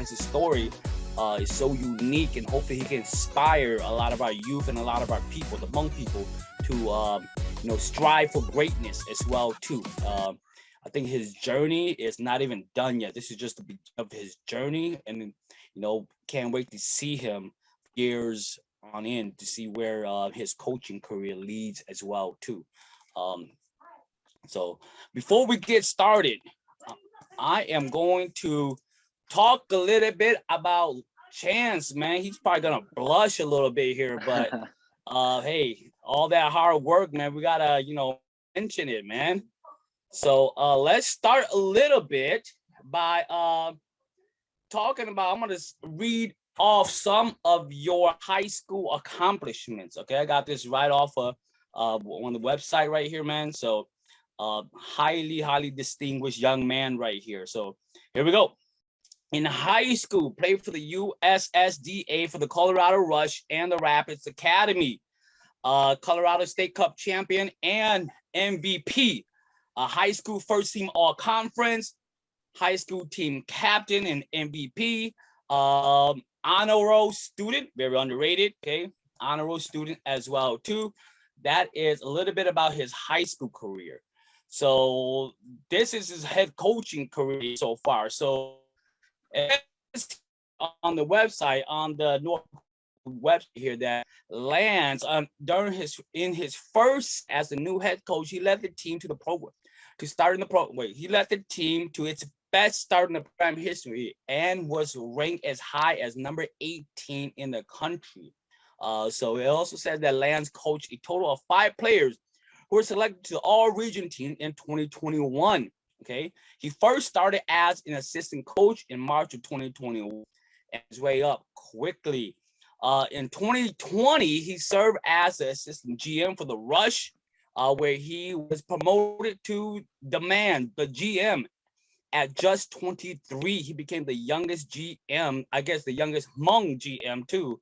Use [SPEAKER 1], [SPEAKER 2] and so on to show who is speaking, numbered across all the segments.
[SPEAKER 1] because his story is so unique, and hopefully he can inspire a lot of our youth and a lot of our people, the Hmong people, to strive for greatness as well too. I think his journey is not even done yet. This is just the beginning of his journey, and can't wait to see him years on in to see where his coaching career leads as well too. So before we get started, I am going to talk a little bit about Chance, man. He's probably gonna blush a little bit here, but hey, all that hard work, man, we gotta mention it, man. So let's start a little bit by talking about, I'm gonna read off some of your high school accomplishments. Okay, I got this right off of on the website right here, man. So highly distinguished young man right here. So here we go. In high school, played for the USSDA, for the Colorado Rush and the Rapids Academy. Colorado State Cup champion and MVP. High school first team all conference, high school team captain and MVP. Honor roll student, very underrated. Okay, honor roll student as well too. That is a little bit about his high school career. So this is his head coaching career so far. So on the website, on the North website here, that Lance in his first as the new head coach, he led the team to the program to start in the program. He led the team to its best start in the program history and was ranked as high as number 18 in the country. So it also said that Lance coached a total of 5 players who were selected to the all-region team in 2021. Okay, he first started as an assistant coach in March of 2021 and his way up quickly. In 2020, he served as the assistant GM for the Rush, where he was promoted to the GM at just 23. He became the youngest GM, I guess the youngest Hmong GM too,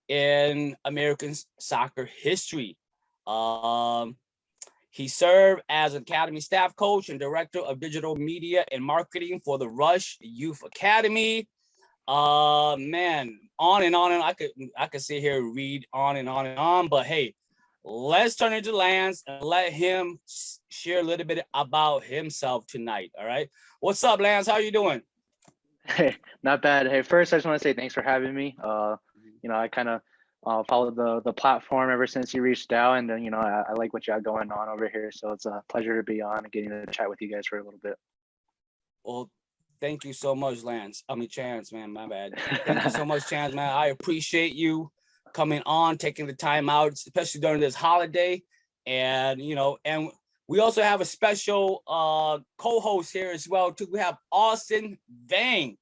[SPEAKER 1] in American soccer history. He served as an academy staff coach and director of digital media and marketing for the Rush Youth Academy. Man, on and on, and I could sit here and read on and on and on, but hey, let's turn it to Lance and let him share a little bit about himself tonight. All right, what's up, Lance? How you doing?
[SPEAKER 2] Hey, not bad. Hey, first I just want to say thanks for having me. I kind of followed the platform ever since you reached out, and I like what you got going on over here. So it's a pleasure to be on and getting to chat with you guys for a little bit.
[SPEAKER 1] Well, thank you so much, Chance, man. My bad. Thank you so much, Chance, man. I appreciate you coming on, taking the time out, especially during this holiday, and and we also have a special co-host here as well too. We have Austin Vang.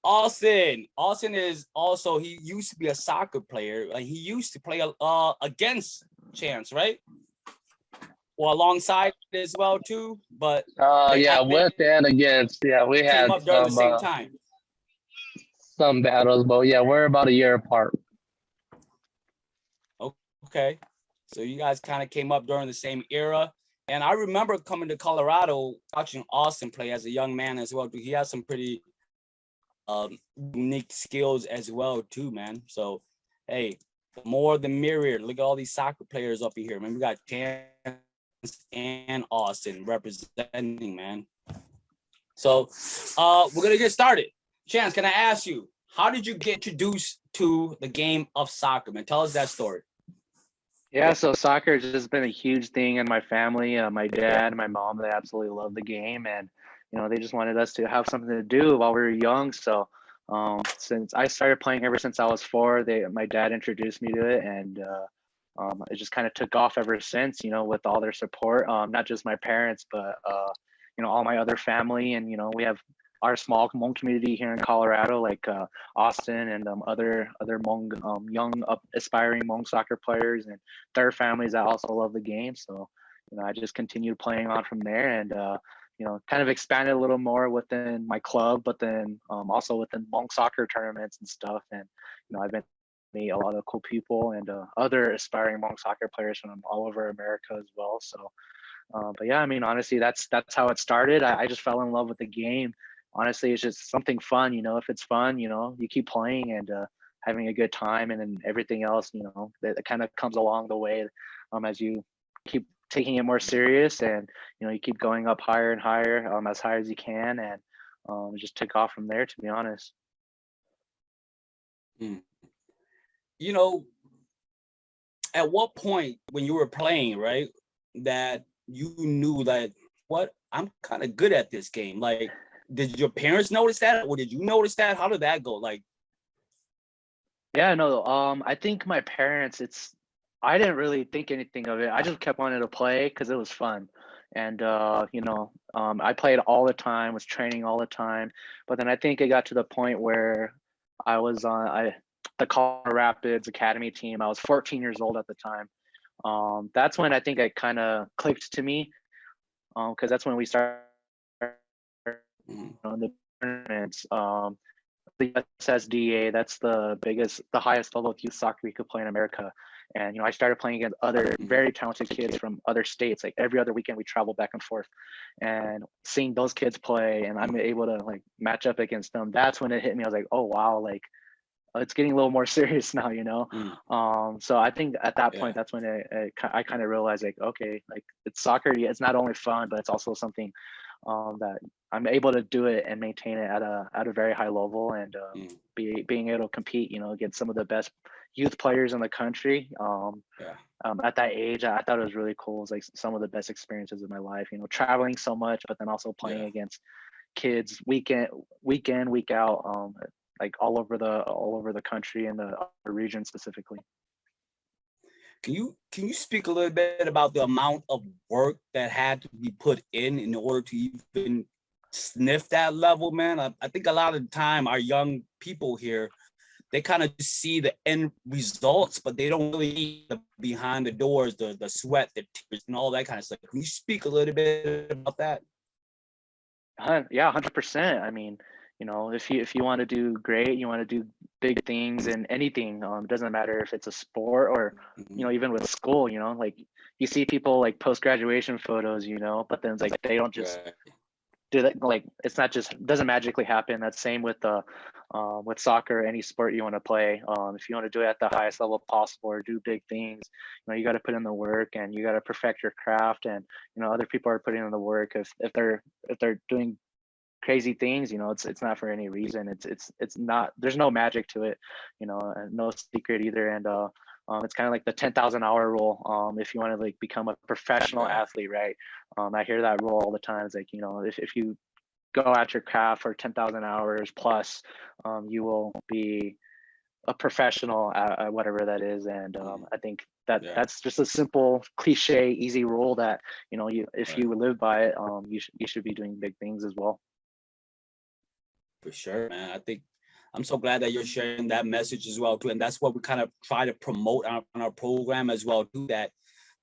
[SPEAKER 1] Austin is also, he used to be a soccer player. Like, he used to play against Chance, right? Or alongside as well too. But
[SPEAKER 3] with and against. Yeah, we had
[SPEAKER 1] up during the same time.
[SPEAKER 3] Some battles, but yeah, we're about a year apart.
[SPEAKER 1] Okay. So you guys kind of came up during the same era. And I remember coming to Colorado, watching Austin play as a young man as well. He has some pretty unique skills as well too, man. So hey, the more the merrier. Look at all these soccer players up here, man. We got Chance and Austin representing, man. So we're gonna get started. Chance, can I ask you, how did you get introduced to the game of soccer, man? Tell us that story.
[SPEAKER 2] Yeah, so soccer has just been a huge thing in my family. My dad and my mom, they absolutely love the game, and they just wanted us to have something to do while we were young. So since I started playing ever since I was 4, my dad introduced me to it, and it just kind of took off ever since, with all their support, not just my parents, but all my other family. And we have our small Hmong community here in Colorado, like Austin and other Hmong, young aspiring Hmong soccer players and their families that also love the game. So I just continued playing on from there, and kind of expanded a little more within my club, but then also within Hmong soccer tournaments and stuff. And I've been meet a lot of cool people and other aspiring Hmong soccer players from all over America as well. So but yeah, I mean, honestly, that's how it started. I just fell in love with the game honestly, it's just something fun. If it's fun, you keep playing and having a good time, and then everything else, that kind of comes along the way, as you keep taking it more serious, and you keep going up higher and higher, as high as you can, and just take off from there, to be honest.
[SPEAKER 1] Mm. You know, at what point when you were playing, right, that you knew that what I'm kind of good at this game? Like, did your parents notice that, or did you notice that? How did that go? Like,
[SPEAKER 2] Yeah, no, I think my parents, I didn't really think anything of it. I just kept wanting to play because it was fun. And I played all the time, was training all the time. But then I think it got to the point where I was on the Colorado Rapids Academy team. I was 14 years old at the time. That's when I think it kind of clicked to me, because that's when we started the tournaments. The SSDA, that's the highest level of youth soccer you could play in America. And I started playing against other very talented kids from other states. Like every other weekend we travel back and forth, and seeing those kids play, and I'm able to like match up against them. That's when it hit me. I was like, oh wow, like it's getting a little more serious now, So I think at that point, that's when I kind of realized, like, okay, like it's soccer. It's not only fun, but it's also something that I'm able to do it and maintain it at a very high level, and being able to compete, against some of the best youth players in the country. At that age, I thought it was really cool. It was like some of the best experiences of my life, traveling so much, but then also playing against kids week in, week out, like all over the country and the region specifically.
[SPEAKER 1] Can you speak a little bit about the amount of work that had to be put in order to even sniff that level, man? I think a lot of the time our young people here, they kind of see the end results, but they don't really see the behind the doors, the sweat, the tears, and all that kind of stuff. Can you speak a little bit about that?
[SPEAKER 2] Yeah, 100%. I mean, if you want to do great, you want to do big things in anything. It doesn't matter if it's a sport or even with school. Like you see people like post graduation photos, but then it's like they don't just do that. Like it's not just doesn't magically happen. That's same with soccer, any sport you want to play. If you want to do it at the highest level possible or do big things, you got to put in the work, and you got to perfect your craft. And other people are putting in the work. If they're doing crazy things, it's not for any reason. It's not, there's no magic to it, and no secret either. And it's kind of like the 10,000 hour rule. If you want to like become a professional athlete, right? I hear that rule all the time. It's like, if you go at your craft for 10,000 hours plus, you will be a professional at whatever that is. And I think that's just a simple cliche, easy rule that, if you live by it, you should be doing big things as well.
[SPEAKER 1] For sure, man. I think I'm so glad that you're sharing that message as well too, and that's what we kind of try to promote on our program as well too. That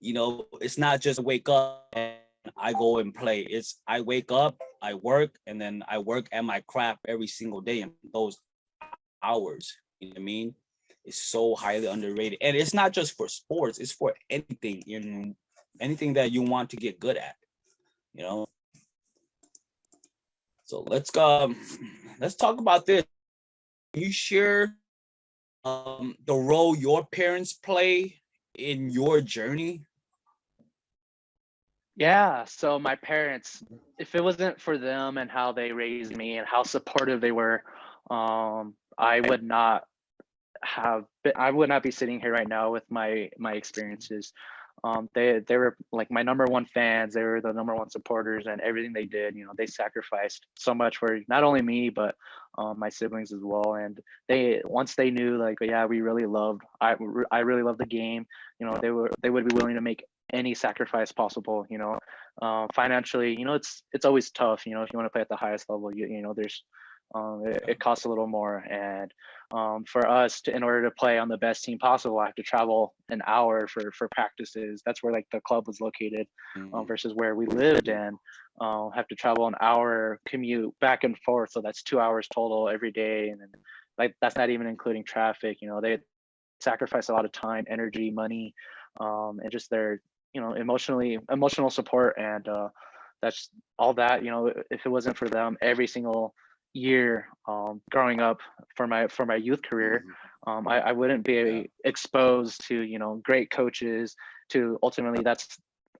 [SPEAKER 1] it's not just wake up and I go and play. It's I wake up, I work, and then I work at my craft every single day. And those hours, you know what I mean, is so highly underrated. And it's not just for sports; it's for anything. Anything that you want to get good at. So let's talk about this. Can you share the role your parents play in your journey?
[SPEAKER 2] Yeah, so my parents, if it wasn't for them and how they raised me and how supportive they were, I would not be sitting here right now with my experiences. They were like my number one fans. They were the number one supporters, and everything they did, they sacrificed so much for not only me but my siblings as well. And once they knew, like, yeah, I really love the game. They would be willing to make any sacrifice possible. Financially, it's always tough. If you want to play at the highest level, there's it costs a little more. And for us in order to play on the best team possible, I have to travel an hour for practices. That's where like the club was located, versus where we lived, and have to travel an hour commute back and forth. So that's 2 hours total every day. And then like, that's not even including traffic. They sacrifice a lot of time, energy, money, and just their, emotional support. And that's all that, if it wasn't for them every single year growing up for my youth career, I wouldn't be exposed to, great coaches, to ultimately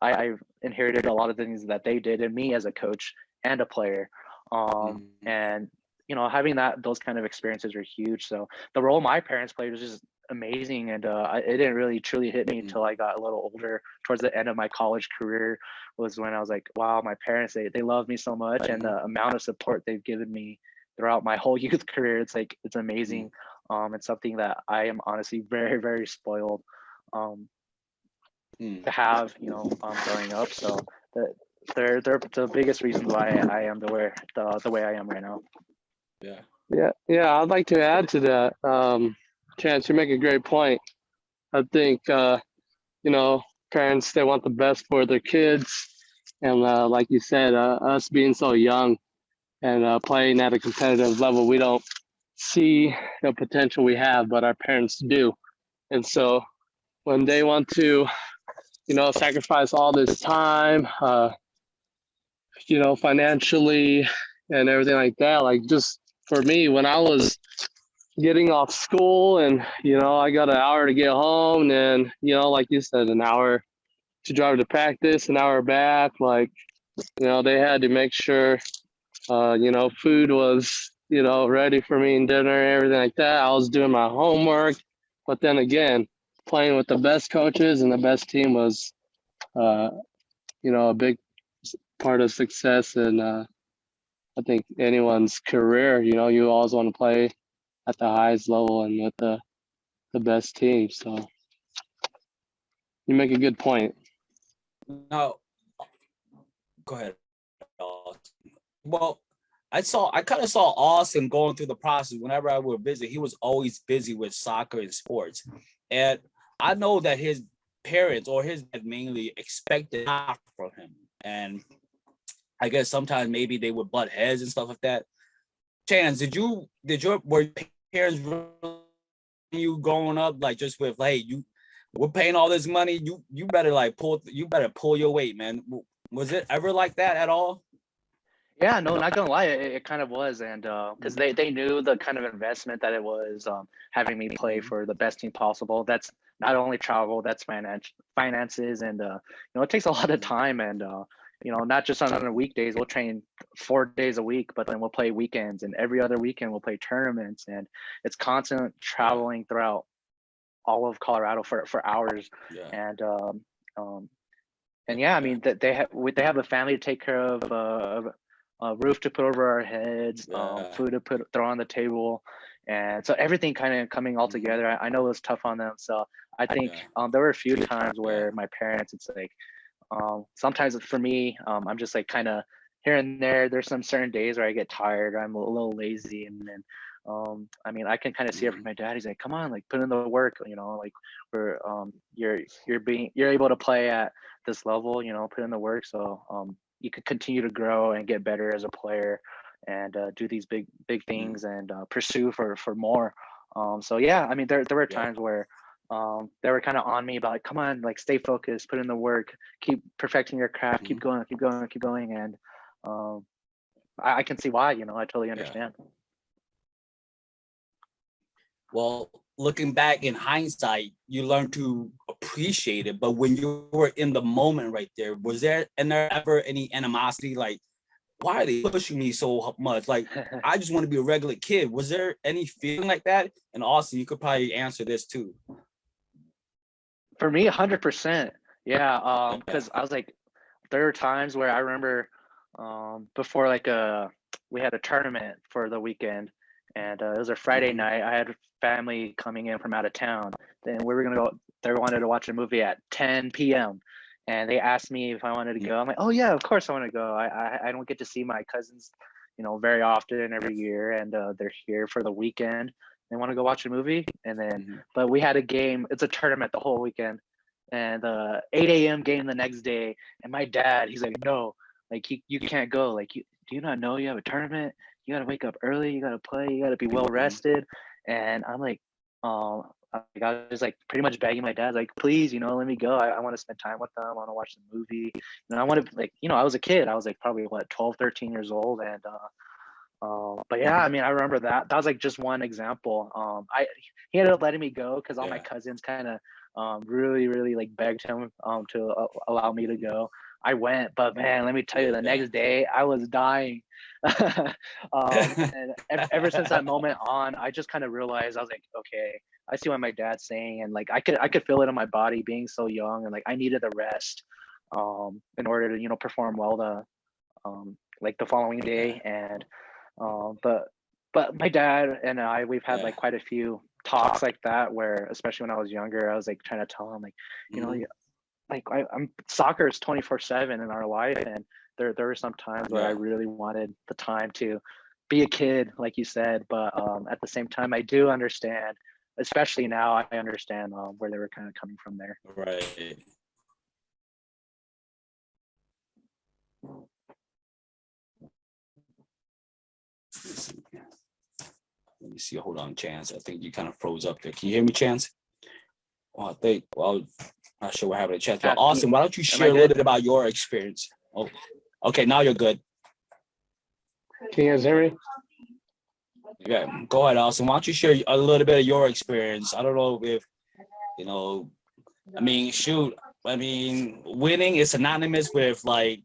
[SPEAKER 2] I've inherited a lot of things that they did in me as a coach and a player. And having those kind of experiences are huge. So the role my parents played was just amazing, and it didn't really truly hit me until I got a little older. Towards the end of my college career was when I was like, wow, my parents, they love me so much, and the amount of support they've given me throughout my whole youth career, it's amazing. It's something that I am honestly very, very spoiled to have, growing up. So they're the biggest reason why I am the way I am right now.
[SPEAKER 3] Yeah. I'd like to add to that. Chance, you make a great point. I think parents, they want the best for their kids, and like you said, us being so young and playing at a competitive level, we don't see the potential we have, but our parents do. And so when they want to sacrifice all this time, financially and everything like that, like just for me, when I was getting off school and I got an hour to get home, and like you said, an hour to drive to practice, an hour back, like they had to make sure food was ready for me and dinner and everything like that. I was doing my homework, but then again, playing with the best coaches and the best team was a big part of success. And I think anyone's career, you always want to play at the highest level and with the best team. So you make a good point.
[SPEAKER 1] Now, go ahead. Well, I kind of saw Austin going through the process. Whenever I would visit, he was always busy with soccer and sports. And I know that his parents, or his dad mainly, expected a lot from him. And I guess sometimes maybe they would butt heads and stuff like that. Chance, were your parents you growing up like just with, hey, we're paying all this money, you better pull your weight, man? Was it ever like that at all?
[SPEAKER 2] Yeah, no, not gonna lie, it kind of was, and because they knew the kind of investment that it was, having me play for the best team possible. That's not only travel, that's finances, and it takes a lot of time, and not just on the weekdays. We'll train 4 days a week, but then we'll play weekends, and every other weekend we'll play tournaments, and it's constant traveling throughout all of Colorado for hours, and yeah, I mean that they have a family to take care of, a roof to put over our heads, food to throw on the table, and so everything kind of coming all together. I know it was tough on them, so I think there were a few times where my parents, it's like, sometimes for me, I'm just like kind of here and there. There's some certain days where I get tired, I'm a little lazy, and then I mean, I can kind of see it from my dad. He's like, come on, like put in the work, like we're you're able to play at this level, put in the work, so you could continue to grow and get better as a player, and do these big things, and pursue for more. So yeah, I mean, there were times where they were kind of on me about like, come on, like stay focused, put in the work, keep perfecting your craft, keep going, and I can see why, I totally understand.
[SPEAKER 1] Well, looking back in hindsight, you learn to appreciate it. But when you were in the moment right there, was there ever any animosity? Like, why are they pushing me so much? Like, I just want to be a regular kid. Was there any feeling like that? And Austin, you could probably answer this too.
[SPEAKER 2] For me, 100%. Yeah, because I was like, there were times where I remember before we had a tournament for the weekend, and it was a Friday night. I had family coming in from out of town. Then we were gonna go. They wanted to watch a movie at 10 p.m. and they asked me if I wanted to go. I'm like, oh yeah, of course I want to go. I don't get to see my cousins, very often every year, and they're here for the weekend. They want to go watch a movie, and then but we had a game. It's a tournament the whole weekend, and 8 a.m. game the next day. And my dad, he's like, no, like you can't go. Like, do you not know you have a tournament? You got to wake up early. You got to play. You got to be well rested. And I'm like, I was like pretty much begging my dad, like, please, let me go. I want to spend time with them. I want to watch the movie. I want to, like, I was a kid. I was like probably 12, 13 years old. And but yeah, I mean, I remember that was like just one example. He ended up letting me go because all my cousins kind of really, really like begged him to allow me to go. I went, but man, let me tell you, the next day I was dying. And ever since that moment on, I just kind of realized, I was like, okay, I see what my dad's saying, and like I could feel it in my body being so young, and like I needed the rest in order to perform well like the following day. And but my dad and I, we've had like quite a few talks like that, where especially when I was younger, I was like trying to tell him, like, like I'm soccer is 24/7 in our life, and there were some times where I really wanted the time to be a kid, like you said, but at the same time, I do understand, especially now, I understand where they were kind of coming from there.
[SPEAKER 1] Right. Let me see. Hold on, Chance. I think you kind of froze up there. Can you hear me, Chance? Well, I'm not sure we're having a chat. But Austin, why don't you share a little bit about your experience? Oh, okay, now you're good.
[SPEAKER 3] Can you guys hear me?
[SPEAKER 1] Yeah, go ahead, Austin. Why don't you share a little bit of your experience? I don't know if, I mean, shoot. I mean, winning is synonymous with like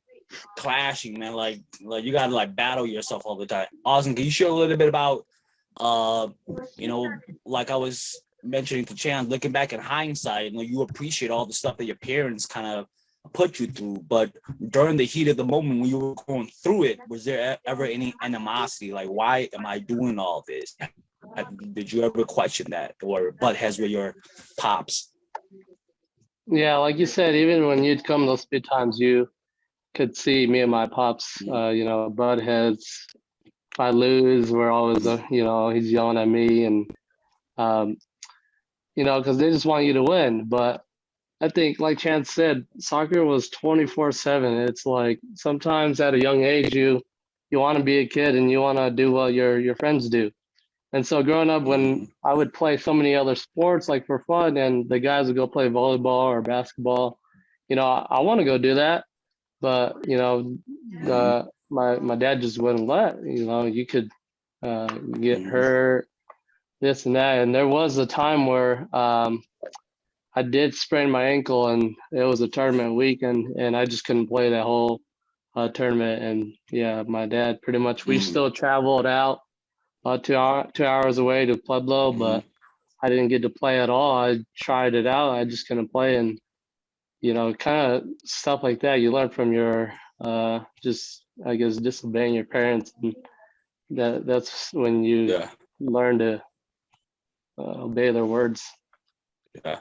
[SPEAKER 1] clashing, man. Like you gotta like battle yourself all the time. Austin, can you share a little bit about, like I was mentioning to Chan, looking back in hindsight, you appreciate all the stuff that your parents kind of put you through, but during the heat of the moment when you were going through it, was there ever any animosity? Like, why am I doing all this? Did you ever question that or butt heads with your pops?
[SPEAKER 3] Yeah, like you said, even when you'd come those few times, you could see me and my pops, butt heads. If I lose, we're always, he's yelling at me, and because they just want you to win. But I think, like Chance said, soccer was 24/7. It's like sometimes at a young age, you want to be a kid and you want to do what your friends do. And so growing up, when I would play so many other sports, like for fun, and the guys would go play volleyball or basketball, I want to go do that. But, my dad just wouldn't let, you could get hurt, this and that. And there was a time where I did sprain my ankle, and it was a tournament weekend, and I just couldn't play that whole tournament. And yeah, my dad pretty much, we still traveled out 2 hours away to Pueblo, but I didn't get to play at all. I tried it out. I just couldn't play. And, kind of stuff like that, you learn from your, just, I guess, disobeying your parents. And that's when you learn to obey their words.
[SPEAKER 1] Yeah,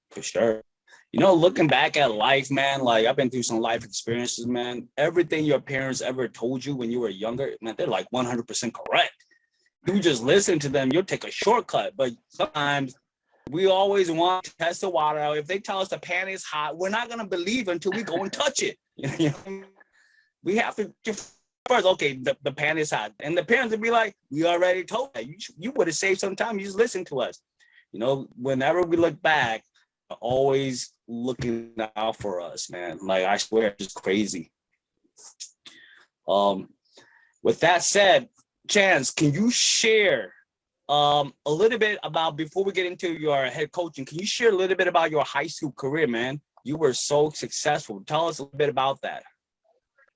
[SPEAKER 1] for sure. Looking back at life, man, like I've been through some life experiences, man. Everything your parents ever told you when you were younger, man, they're like 100% correct. You just listen to them, you'll take a shortcut. But sometimes we always want to test the water out. If they tell us the pan is hot, we're not going to believe until we go and touch it. We have to first, okay, the pan is hot. And the parents would be like, we already told that. You would have saved some time. You just listen to us. Whenever we look back, always looking out for us, man. Like, I swear, it's just crazy. With that said, Chance, can you share a little bit about, before we get into your head coaching, can you share a little bit about your high school career, man? You were so successful. Tell us a little bit about that.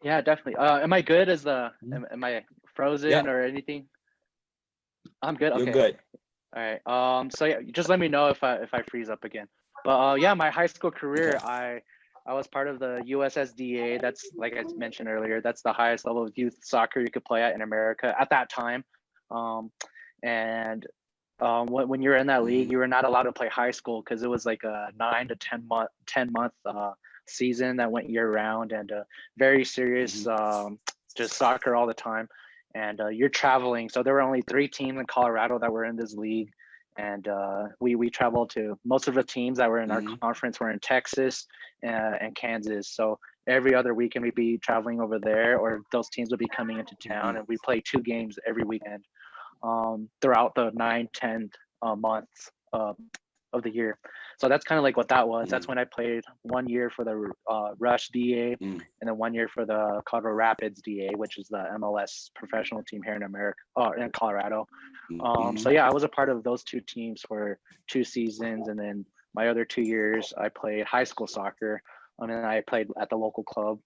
[SPEAKER 2] Yeah, definitely. Am I good am I frozen or anything? I'm good. Okay.
[SPEAKER 1] You're good.
[SPEAKER 2] All right. So yeah, just let me know if I freeze up again. But yeah, my high school career, I was part of the USSDA. That's, like I mentioned earlier, that's the highest level of youth soccer you could play at in America at that time. And when you're in that league, you were not allowed to play high school because it was like a 9 to 10 month season that went year round, and very serious, just soccer all the time. And you're traveling. So there were only 3 teams in Colorado that were in this league. And we traveled to, most of the teams that were in our conference were in Texas and Kansas. So every other weekend we'd be traveling over there, or those teams would be coming into town, and we play 2 games every weekend throughout the 9-10 months. of the year. So that's kind of like what that was. That's when I played 1 year for the Rush DA and then 1 year for the Colorado Rapids DA, which is the MLS professional team here in America, in Colorado. So yeah, I was a part of those two teams for 2 seasons, and then my other 2 years I played high school soccer, and then I played at the local club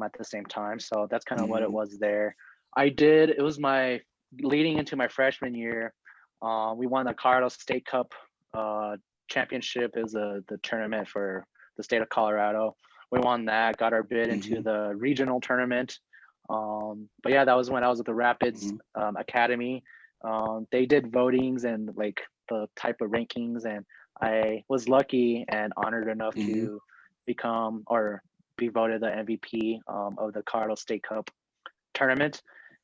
[SPEAKER 2] at the same time. So that's kind of what it was there. It was my leading into my freshman year. We won the Colorado State Cup championship. Is the tournament for the state of Colorado. We won that, got our bid into the regional tournament. But yeah, that was when I was at the Rapids Academy. They did votings and like the type of rankings, and I was lucky and honored enough to become or be voted the MVP of the Colorado State Cup tournament.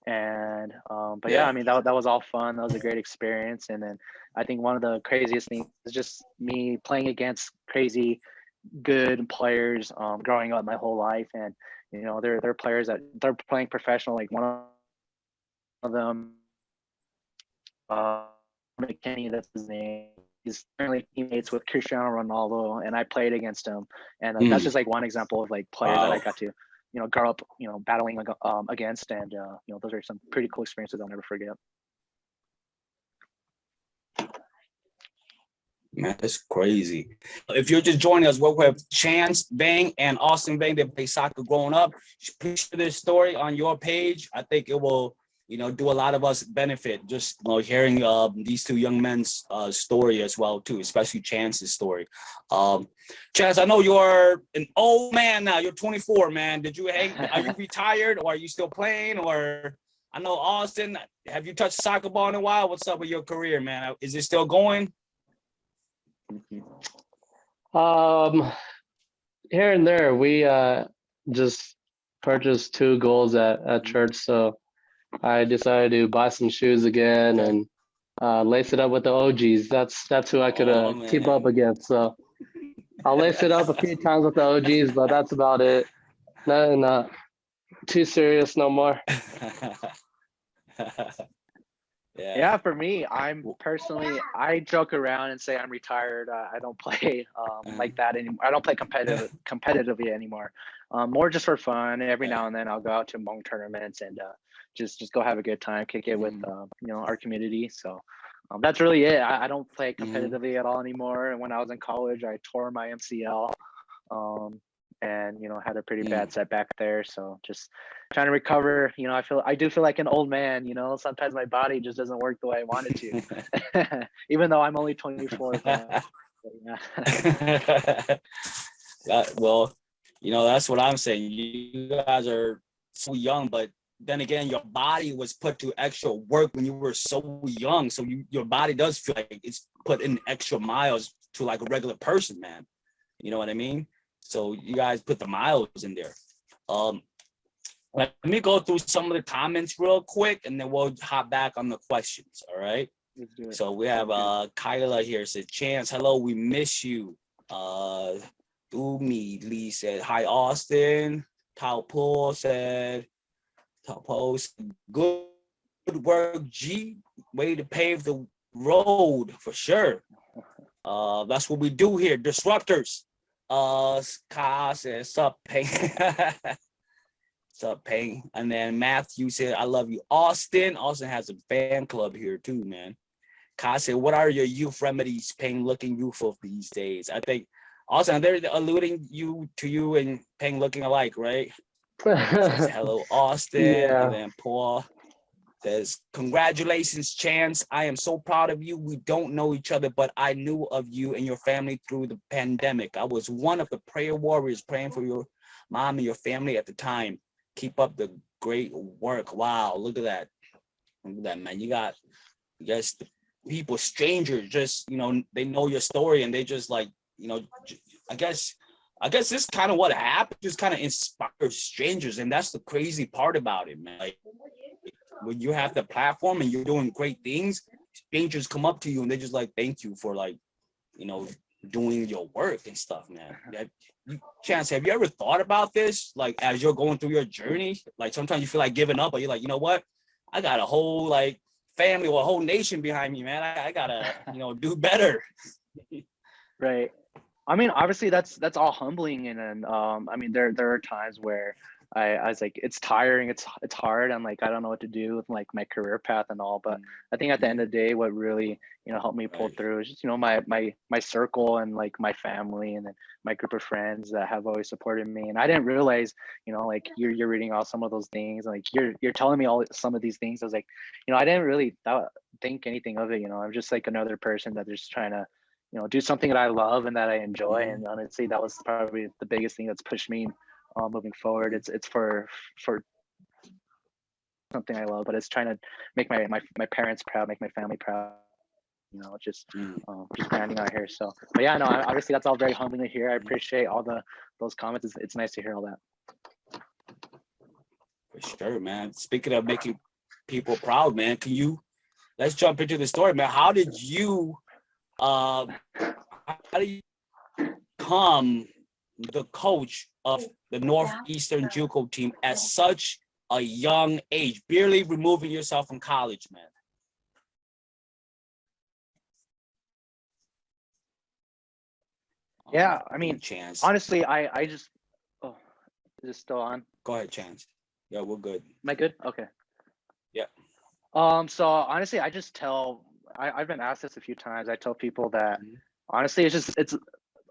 [SPEAKER 2] And but yeah, I mean that was all fun. That was a great experience. And then I think one of the craziest things is just me playing against crazy good players growing up my whole life. And you know, they're players that they're playing professional. Like one of them, McKinney, that's his name. He's currently teammates with Cristiano Ronaldo, and I played against him. And that's just like one example of like players that I got to, you know, grow up, you know, battling against. And you know, those are some pretty cool experiences I'll never forget.
[SPEAKER 1] Man, that's crazy. If you're just joining us, we have Chance Vang and Austin Vang. They play soccer growing up. Please share this story on your page. I think it will, you know, do a lot of us benefit just, you know, hearing these two young men's story as well too, especially Chance's story. Chance, I know you're an old man now. You're 24, man. Are you retired, or are you still playing? Or I know Austin, have you touched soccer ball in a while? What's up with your career, man? Is it still going?
[SPEAKER 3] Here and there, we just purchased 2 goals at church, so I decided to buy some shoes again and lace it up with the OGs. That's who I could keep up against. So I'll lace it up a few times with the OGs, but that's about it. Nothing too serious no more.
[SPEAKER 2] Yeah, for me, I joke around and say I'm retired. I don't play like that anymore. I don't play competitively anymore. More just for fun. Every now and then I'll go out to Hmong tournaments and just go have a good time, kick it with you know, our community. So that's really it. I don't play competitively at all anymore. And when I was in college, I tore my MCL. And you know, had a pretty bad setback there, so just trying to recover. You know, I do feel like an old man. You know, sometimes my body just doesn't work the way I want it to, even though I'm only 24. But, yeah.
[SPEAKER 1] Well, you know, that's what I'm saying. You guys are so young, but then again, your body was put to extra work when you were so young. So your body does feel like it's put in extra miles to like a regular person, man. You know what I mean? So you guys put the miles in there. Let me go through some of the comments real quick, and then we'll hop back on the questions. All right.
[SPEAKER 2] Let's do it.
[SPEAKER 1] So we have Kyla here said, Chance, hello, we miss you. Umi Lee said, hi, Austin. Tao Po said, good work, G. Way to pave the road for sure. That's what we do here, disruptors. Ka says, sup, Peng. Sup, Peng. And then Matthew said, I love you, Austin. Austin has a fan club here too, man. Ka said, what are your youth remedies, Peng, looking youthful these days? I think, Austin, they're alluding to you and Peng looking alike, right? Says, hello, Austin.
[SPEAKER 3] Yeah.
[SPEAKER 1] And then Paul says, congratulations, Chance. I am so proud of you. We don't know each other, but I knew of you and your family through the pandemic. I was one of the prayer warriors praying for your mom and your family at the time. Keep up the great work. Wow, look at that. Look at that, man. You guys, the people, strangers, just, you know, they know your story and they just like, you know, I guess this is kind of what happened. Just kind of inspires strangers. And that's the crazy part about it, man. Like, when you have the platform and you're doing great things, strangers come up to you and they just like, thank you for like, you know, doing your work and stuff, man. Chance, have you ever thought about this? Like, as you're going through your journey, like sometimes you feel like giving up, but you're like, you know what? I got a whole like family or a whole nation behind me, man. I gotta, do better.
[SPEAKER 2] Right. I mean, obviously that's all humbling, and I mean, there are times where I was like, it's tiring, it's hard, I'm like, I don't know what to do with like my career path and all. But I think at the end of the day, what really helped me pull
[SPEAKER 1] Right.
[SPEAKER 2] through is just my circle and like my family, and then my group of friends that have always supported me. And I didn't realize, like you're reading off some of those things, like you're telling me all some of these things. I was like, I didn't really think anything of it. I'm just like another person that just trying to do something that I love and that I enjoy. And honestly, that was probably the biggest thing that's pushed me moving forward. It's for something I love, but it's trying to make my parents proud, make my family proud. Just grinding out here. So, but yeah, no, obviously that's all very humbling to hear. I appreciate all those comments. It's nice to hear all that.
[SPEAKER 1] For sure, man. Speaking of making people proud, man, let's jump into the story, man. How did you become the coach of the Northeastern JUCO team at such a young age, barely removing yourself from college, man?
[SPEAKER 2] Yeah, I mean,
[SPEAKER 1] Chance.
[SPEAKER 2] Honestly, I just, is it still on?
[SPEAKER 1] Go ahead, Chance. Yeah, we're good.
[SPEAKER 2] Am I good? Okay.
[SPEAKER 1] Yeah.
[SPEAKER 2] So honestly, I've been asked this a few times. I tell people that honestly, it's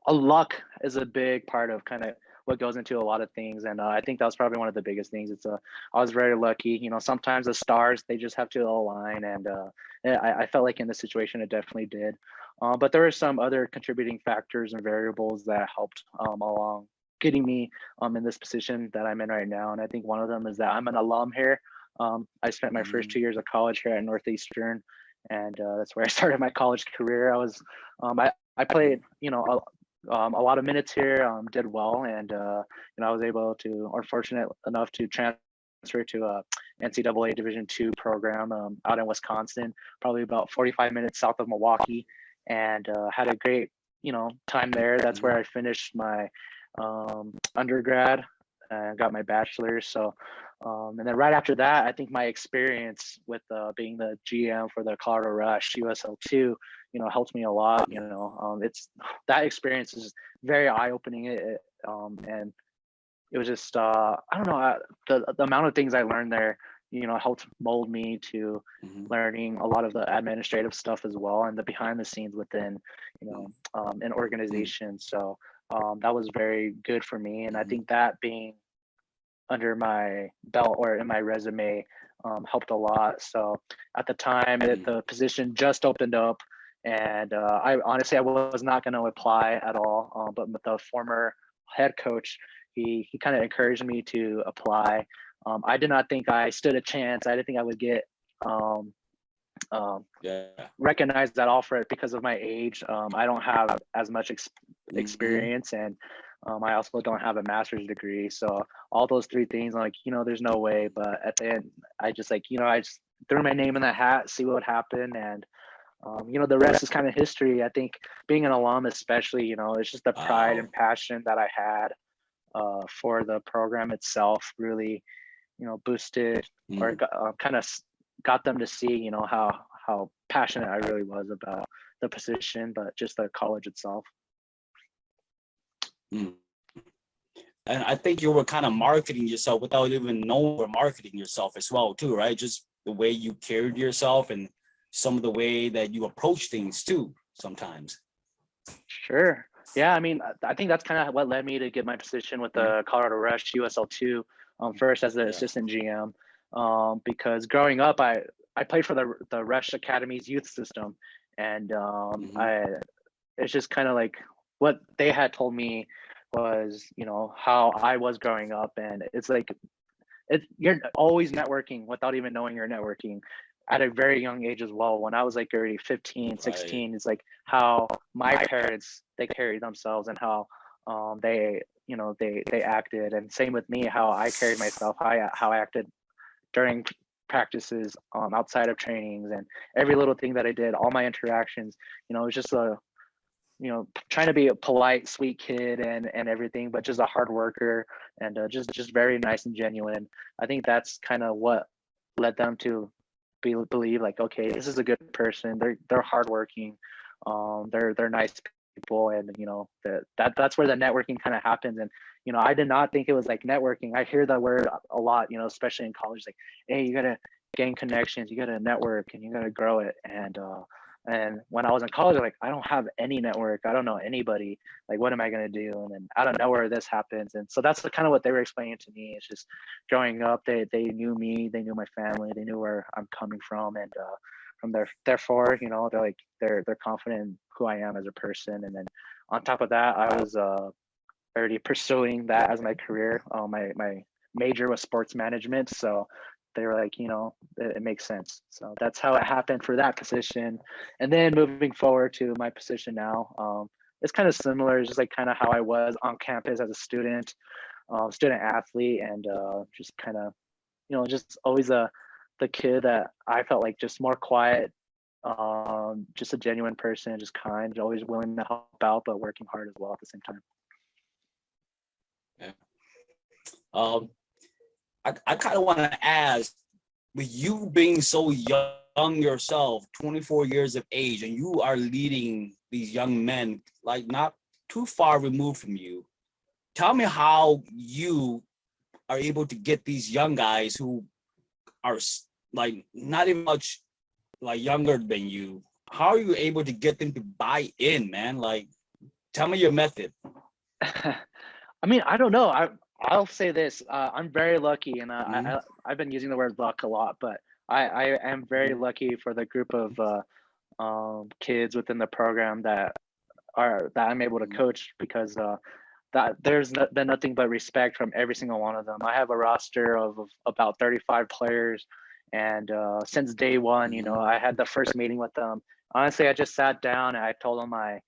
[SPEAKER 2] a luck is a big part of kind of what goes into a lot of things. And I think that was probably one of the biggest things. I was very lucky, sometimes the stars, they just have to align. And I felt like in this situation, it definitely did. But there were some other contributing factors and variables that helped along getting me in this position that I'm in right now. And I think one of them is that I'm an alum here. I spent my first 2 years of college here at Northeastern, and that's where I started my college career. I played, a lot of minutes here, did well, and I was able to, or fortunate enough to transfer to a NCAA Division II program out in Wisconsin, probably about 45 minutes south of Milwaukee, and had a great, time there. That's where I finished my undergrad and got my bachelor's. So, and then right after that, I think my experience with being the GM for the Colorado Rush USL2, helped me a lot. It's that experience is very eye-opening. And it was just I don't know, the amount of things I learned there, helped mold me to learning a lot of the administrative stuff as well, and the behind the scenes within, an organization. So that was very good for me, and I think that being under my belt or in my resume helped a lot. So at the time, the position just opened up, and I was not going to apply at all. But the former head coach, he kind of encouraged me to apply. I did not think I stood a chance. I didn't think I would get recognized at all for it because of my age. I don't have as much experience, and I also don't have a master's degree. So all those three things, I'm like, there's no way. But at the end, I just I just threw my name in the hat, see what would happen. And, the rest is kind of history. I think being an alum, especially, it's just the pride and passion that I had for the program itself really, boosted or kind of got them to see, how passionate I really was about the position, but just the college itself.
[SPEAKER 1] And I think you were kind of marketing yourself without even knowing you were marketing yourself as well, too, right? Just the way you carried yourself and some of the way that you approach things too, sometimes.
[SPEAKER 2] Sure. Yeah. I mean, I think that's kind of what led me to get my position with the Colorado Rush USL2 first as the assistant GM. Because growing up, I played for the Rush Academy's youth system, and it's just kind of like what they had told me was, how I was growing up. And it's like, you're always networking without even knowing you're networking at a very young age as well. When I was like already 15, 16, it's like how my parents, they carried themselves and how they acted. And same with me, how I carried myself, how I acted during practices, outside of trainings, and every little thing that I did, all my interactions, it was just trying to be a polite, sweet kid and everything, but just a hard worker, and just very nice and genuine. I think that's kind of what led them to believe like, okay, this is a good person. They're hardworking. They're nice people, and that's where the networking kind of happens. And I did not think it was like networking. I hear that word a lot, especially in college, like, hey, you gotta gain connections, you gotta network, and you gotta grow it. And when I was in college, I'm like, I don't have any network. I don't know anybody. Like, what am I gonna do? And then out of nowhere, this happens. And so that's kind of what they were explaining to me. It's just growing up, they knew me, they knew my family, they knew where I'm coming from, and from therefore, they're like they're confident in who I am as a person. And then on top of that, I was already pursuing that as my career. My major was sports management, so they were like, it makes sense. So that's how it happened for that position. And then moving forward to my position now, it's kind of similar. It's just like kind of how I was on campus as a student athlete, and just kind of, just always the kid that I felt like just more quiet, just a genuine person, just kind, always willing to help out, but working hard as well at the same time.
[SPEAKER 1] Yeah. I kind of want to ask, with you being so young yourself, 24 years of age, and you are leading these young men, like not too far removed from you, tell me how you are able to get these young guys who are like not even much like younger than you. How are you able to get them to buy in, man? Like, tell me your method.
[SPEAKER 2] I mean, I don't know. I'll say this. I'm very lucky, and I've been using the word luck a lot, but I am very lucky for the group of kids within the program that I'm able to coach, because that there's been nothing but respect from every single one of them. I have a roster of about 35 players, and since day one, I had the first meeting with them. Honestly, I just sat down and I told them my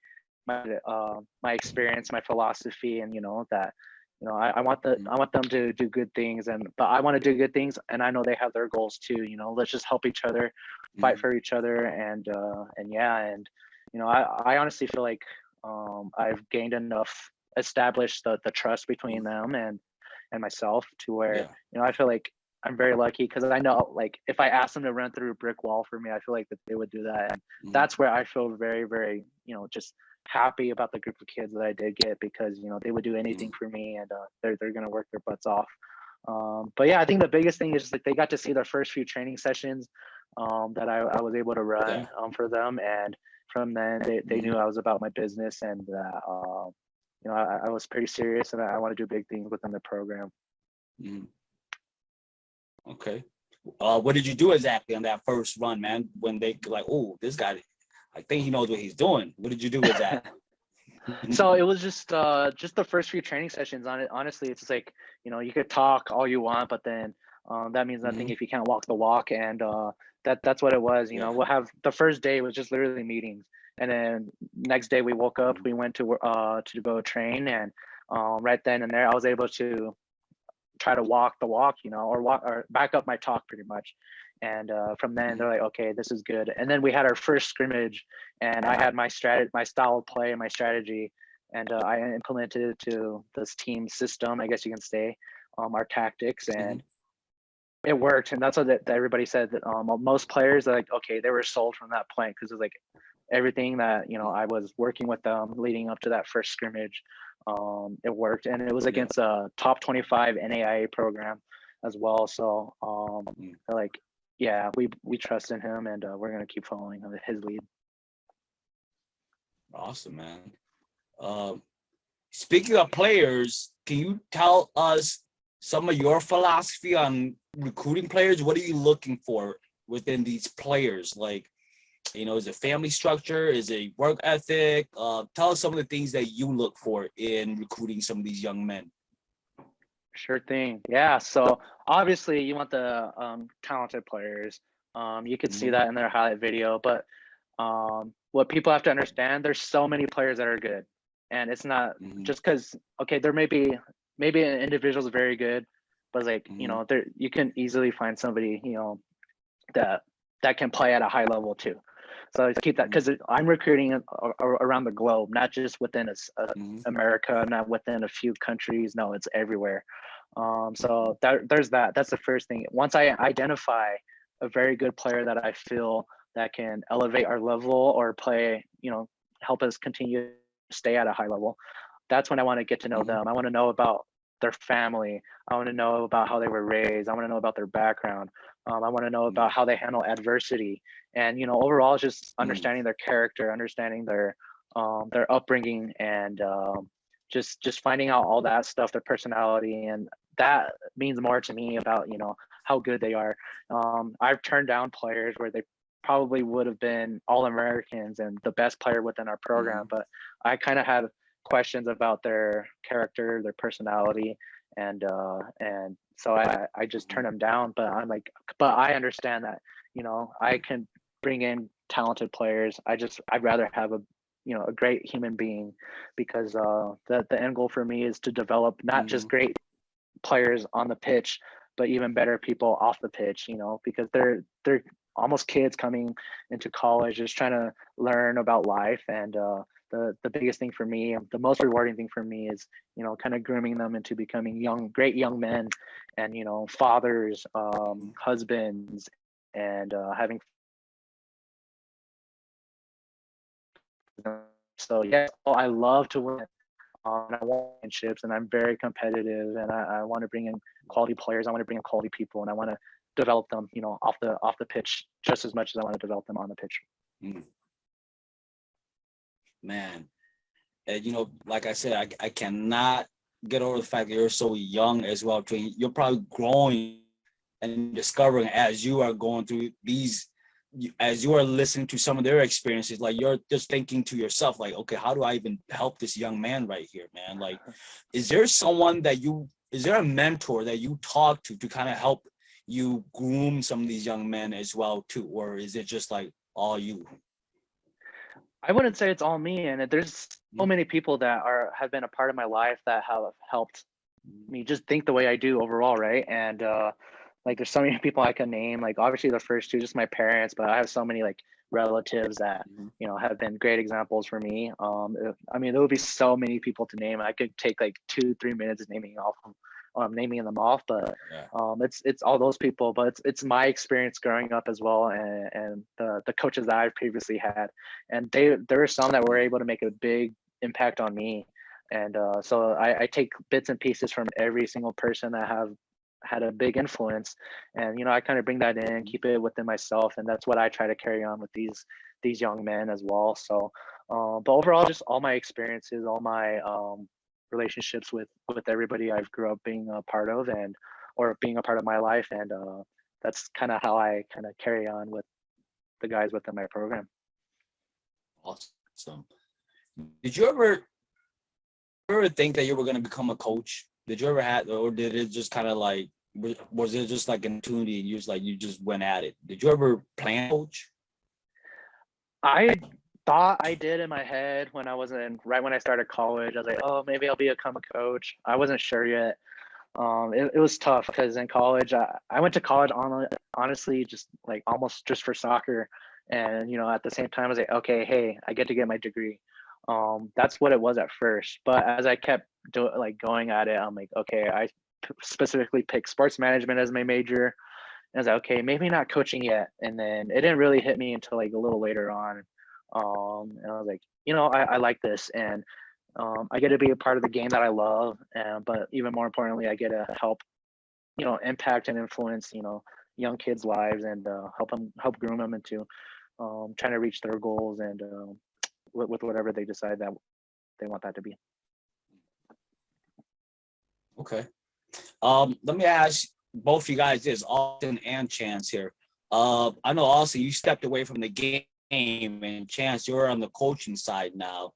[SPEAKER 2] experience, my philosophy, and that I want them to do good things, but I want to do good things, and I know they have their goals too. Let's just help each other, fight for each other, and I honestly feel like I've gained enough, established the trust between them and myself, to where I feel like I'm very lucky, because I know, like, if I asked them to run through a brick wall for me, I feel like that they would do that. And that's where I feel very, very, just happy about the group of kids that I did get, because they would do anything for me, and they're gonna work their butts off. But yeah, I think the biggest thing is like they got to see their first few training sessions that I was able to run for them, and from then they knew I was about my business, and I was pretty serious, and I want to do big things within the program.
[SPEAKER 1] Okay. What did you do exactly on that first run, man? When they like, oh, this guy, I think he knows what he's doing. What did you do with that?
[SPEAKER 2] So it was just the first few training sessions on it. Honestly, it's just like, you could talk all you want, but then that means nothing if you can't walk the walk. And that's what it was. We'll have the first day was just literally meetings, and then next day we woke up, we went to go train, and right then and there I was able to try to walk the walk, or back up my talk pretty much. And from then they're like, okay, this is good. And then we had our first scrimmage, and I had my style of play and my strategy, and I implemented it to this team system, I guess you can say, our tactics, and it worked. And that's what everybody said, that most players are like, okay, they were sold from that point, because it was like everything that I was working with them leading up to that first scrimmage. It worked, and it was against a top 25 NAIA program as well. So like, yeah, we trust in him, and we're gonna keep following his lead.
[SPEAKER 1] Awesome, man. Speaking of players, can you tell us some of your philosophy on recruiting players? What are you looking for within these players? Like, is it family structure? Is it work ethic? Tell us some of the things that you look for in recruiting some of these young men.
[SPEAKER 2] Sure thing. Yeah. So obviously you want the talented players. You could see that in their highlight video, but what people have to understand, there's so many players that are good, and it's not just because, okay, there maybe an individual's very good, but like, there, you can easily find somebody, that can play at a high level too. So keep that, because I'm recruiting around the globe, not just within America, not within a few countries. No, it's everywhere. So there's that. That's the first thing. Once I identify a very good player that I feel that can elevate our level or play, help us continue to stay at a high level, that's when I want to get to know them. I want to know about their family. I want to know about how they were raised. I want to know about their background. I want to know about how they handle adversity, and overall, just understanding their character, understanding their upbringing, and just finding out all that stuff, their personality, and that means more to me about how good they are. I've turned down players where they probably would have been All-Americans and the best player within our program, but I kind of had questions about their character, their personality, and so I just turn them down. But I'm like, but I understand that I can bring in talented players. I'd rather have a great human being, because the end goal for me is to develop not just great players on the pitch, but even better people off the pitch, because they're almost kids coming into college, just trying to learn about life. And the biggest thing for me, the most rewarding thing for me is, kind of grooming them into becoming great young men, and, fathers, husbands, and having. So yeah, I love to win. And I want championships, and I'm very competitive, and I want to bring in quality players. I want to bring in quality people, and I want to develop them, off the pitch just as much as I want to develop them on the pitch.
[SPEAKER 1] Man, like I said, I cannot get over the fact that you're so young as well. You're probably growing and discovering as you are going through these, as you are listening to some of their experiences. Like, you're just thinking to yourself, like, okay, how do I even help this young man right here, man? Like, is there a mentor that you talk to kind of help you groom some of these young men as well too, or is it just like all you?
[SPEAKER 2] I wouldn't say it's all me, and there's so many people that have been a part of my life that have helped me just think the way I do overall, right? And like, there's so many people I can name. Like, obviously the first two, just my parents, but I have so many like relatives that have been great examples for me. I mean, there would be so many people to name. I could take like 2-3 minutes naming them off, but it's all those people. But it's my experience growing up as well, and the coaches that I've previously had, and there were some that were able to make a big impact on me, and so I take bits and pieces from every single person that have had a big influence, and I kind of bring that in, keep it within myself, and that's what I try to carry on with these young men as well. So but overall, just all my experiences, all my relationships with everybody I've grew up being a part of, or being a part of my life, and that's kind of how I kind of carry on with the guys within my program.
[SPEAKER 1] Awesome. Did you ever think that you were going to become a coach? Did you ever have, or did it just kind of like, was it just like an opportunity and you just went at it? Did you ever plan coach?
[SPEAKER 2] I thought I did in my head when right when I started college. I was like, oh, maybe I'll become a coach. I wasn't sure yet. It was tough because in college, I went to college honestly just like almost just for soccer. And, at the same time, I was like, okay, hey, I get to get my degree. That's what it was at first. But as I kept going at it, I'm like, okay, I specifically picked sports management as my major. And I was like, okay, maybe not coaching yet. And then it didn't really hit me until like a little later on. And I was like, I like this, and I get to be a part of the game that I love, but even more importantly, I get to help, impact and influence, young kids' lives, and help groom them into trying to reach their goals, and with whatever they decide that they want that to be.
[SPEAKER 1] Okay. Let me ask both you guys this, Austin and Chance here. I know Austin, you stepped away from the game, and Chance, you're on the coaching side now.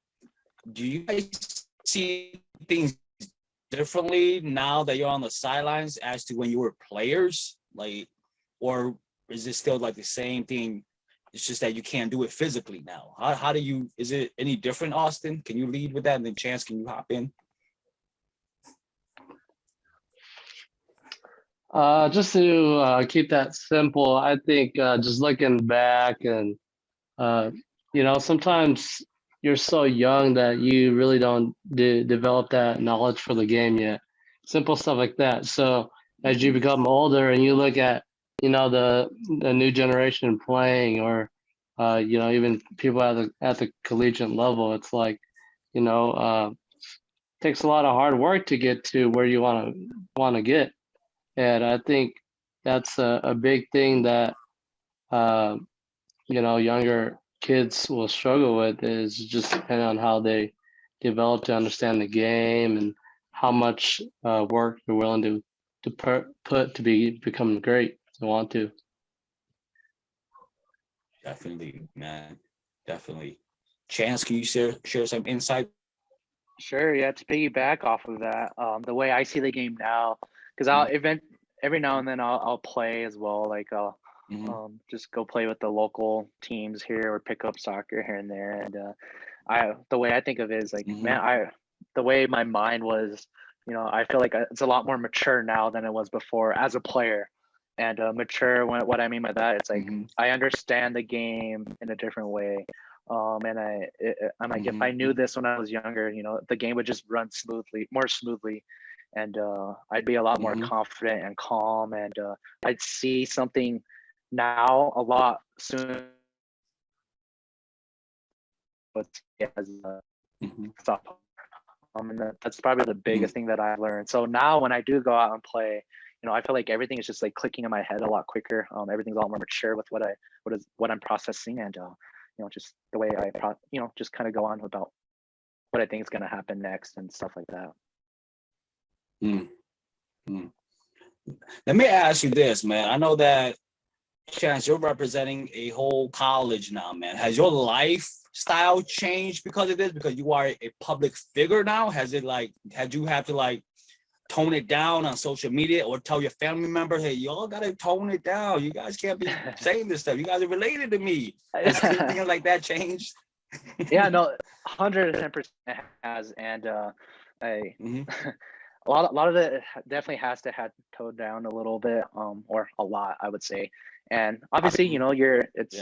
[SPEAKER 1] Do you guys see things differently now that you're on the sidelines as to when you were players? Like, or is it still like the same thing? It's just that you can't do it physically now. How do you, is it any different, Austin? Can you lead with that? And then Chance, can you hop in?
[SPEAKER 3] Just to keep that simple, I think just looking back, and sometimes you're so young that you really don't develop that knowledge for the game yet. Simple stuff like that. So as you become older and you look at the new generation playing, or even people at the collegiate level. It's like, takes a lot of hard work to get to where you want to get. And I think that's a big thing that uh, younger kids will struggle with, is just depending on how they develop to understand the game and how much work they're willing to put to become great. They want to.
[SPEAKER 1] Definitely, man. Definitely. Chance, can you share some insight?
[SPEAKER 2] Sure, yeah. To piggyback off of that, the way I see the game now, because every now and then I'll play as well. Like I'll just go play with the local teams here or pick up soccer here and there. And the way I think of it is like, man, the way my mind was, I feel like it's a lot more mature now than it was before as a player. And mature, what I mean by that, it's like I understand the game in a different way. And I'm like, if I knew this when I was younger, the game would just run more smoothly, and I'd be a lot more confident and calm, and I'd see something now a lot sooner. But as stuff, and that's probably the biggest thing that I've learned. So now when I do go out and play, I feel like everything is just like clicking in my head a lot quicker. Everything's a lot more mature with what I'm processing, and just the way I just kind of go on about what I think is going to happen next and stuff like that.
[SPEAKER 1] Let me ask you this, man. I know that, Chance, you're representing a whole college now, man. Has your lifestyle changed because of this? Because you are a public figure now? Had you have to tone it down on social media, or tell your family member, hey, y'all gotta tone it down. You guys can't be saying this stuff. You guys are related to me. Has anything like that changed?
[SPEAKER 2] Yeah, no, 110% has. And a lot of it definitely has to have toned down a little bit, or a lot, I would say. And obviously, it's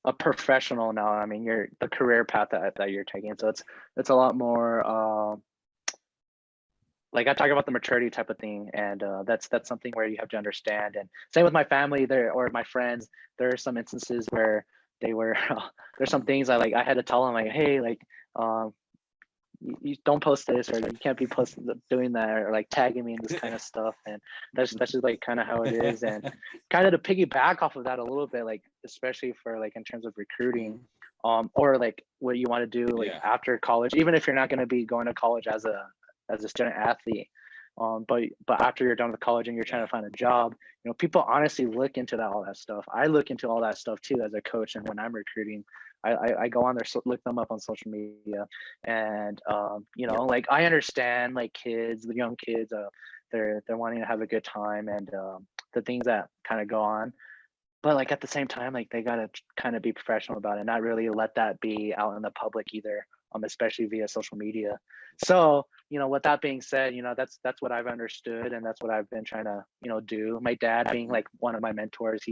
[SPEAKER 2] a professional now. I mean, you're the career path that you're taking. So it's a lot more like I talk about the maturity type of thing, and that's something where you have to understand. And same with my family there, or my friends. There are some instances where they were there's some things I had to tell them, like, hey, like you don't post this, or you can't be posting doing that, or like tagging me in this kind of stuff. And that's just like kind of how it is. And kind of to piggyback off of that a little bit, like especially for like in terms of recruiting, or like what you want to do after college, even if you're not going to be going to college as a student athlete, but after you're done with college and you're trying to find a job, people honestly look into all that stuff. I look into all that stuff too as a coach, and when I'm recruiting, I go on there, look them up on social media, and like I understand like the young kids, they're wanting to have a good time, and the things that kind of go on. But like at the same time, like they gotta kind of be professional about it, not really let that be out in the public either, especially via social media. So, with that being said, that's what I've understood, and that's what I've been trying to, do. My dad being like one of my mentors,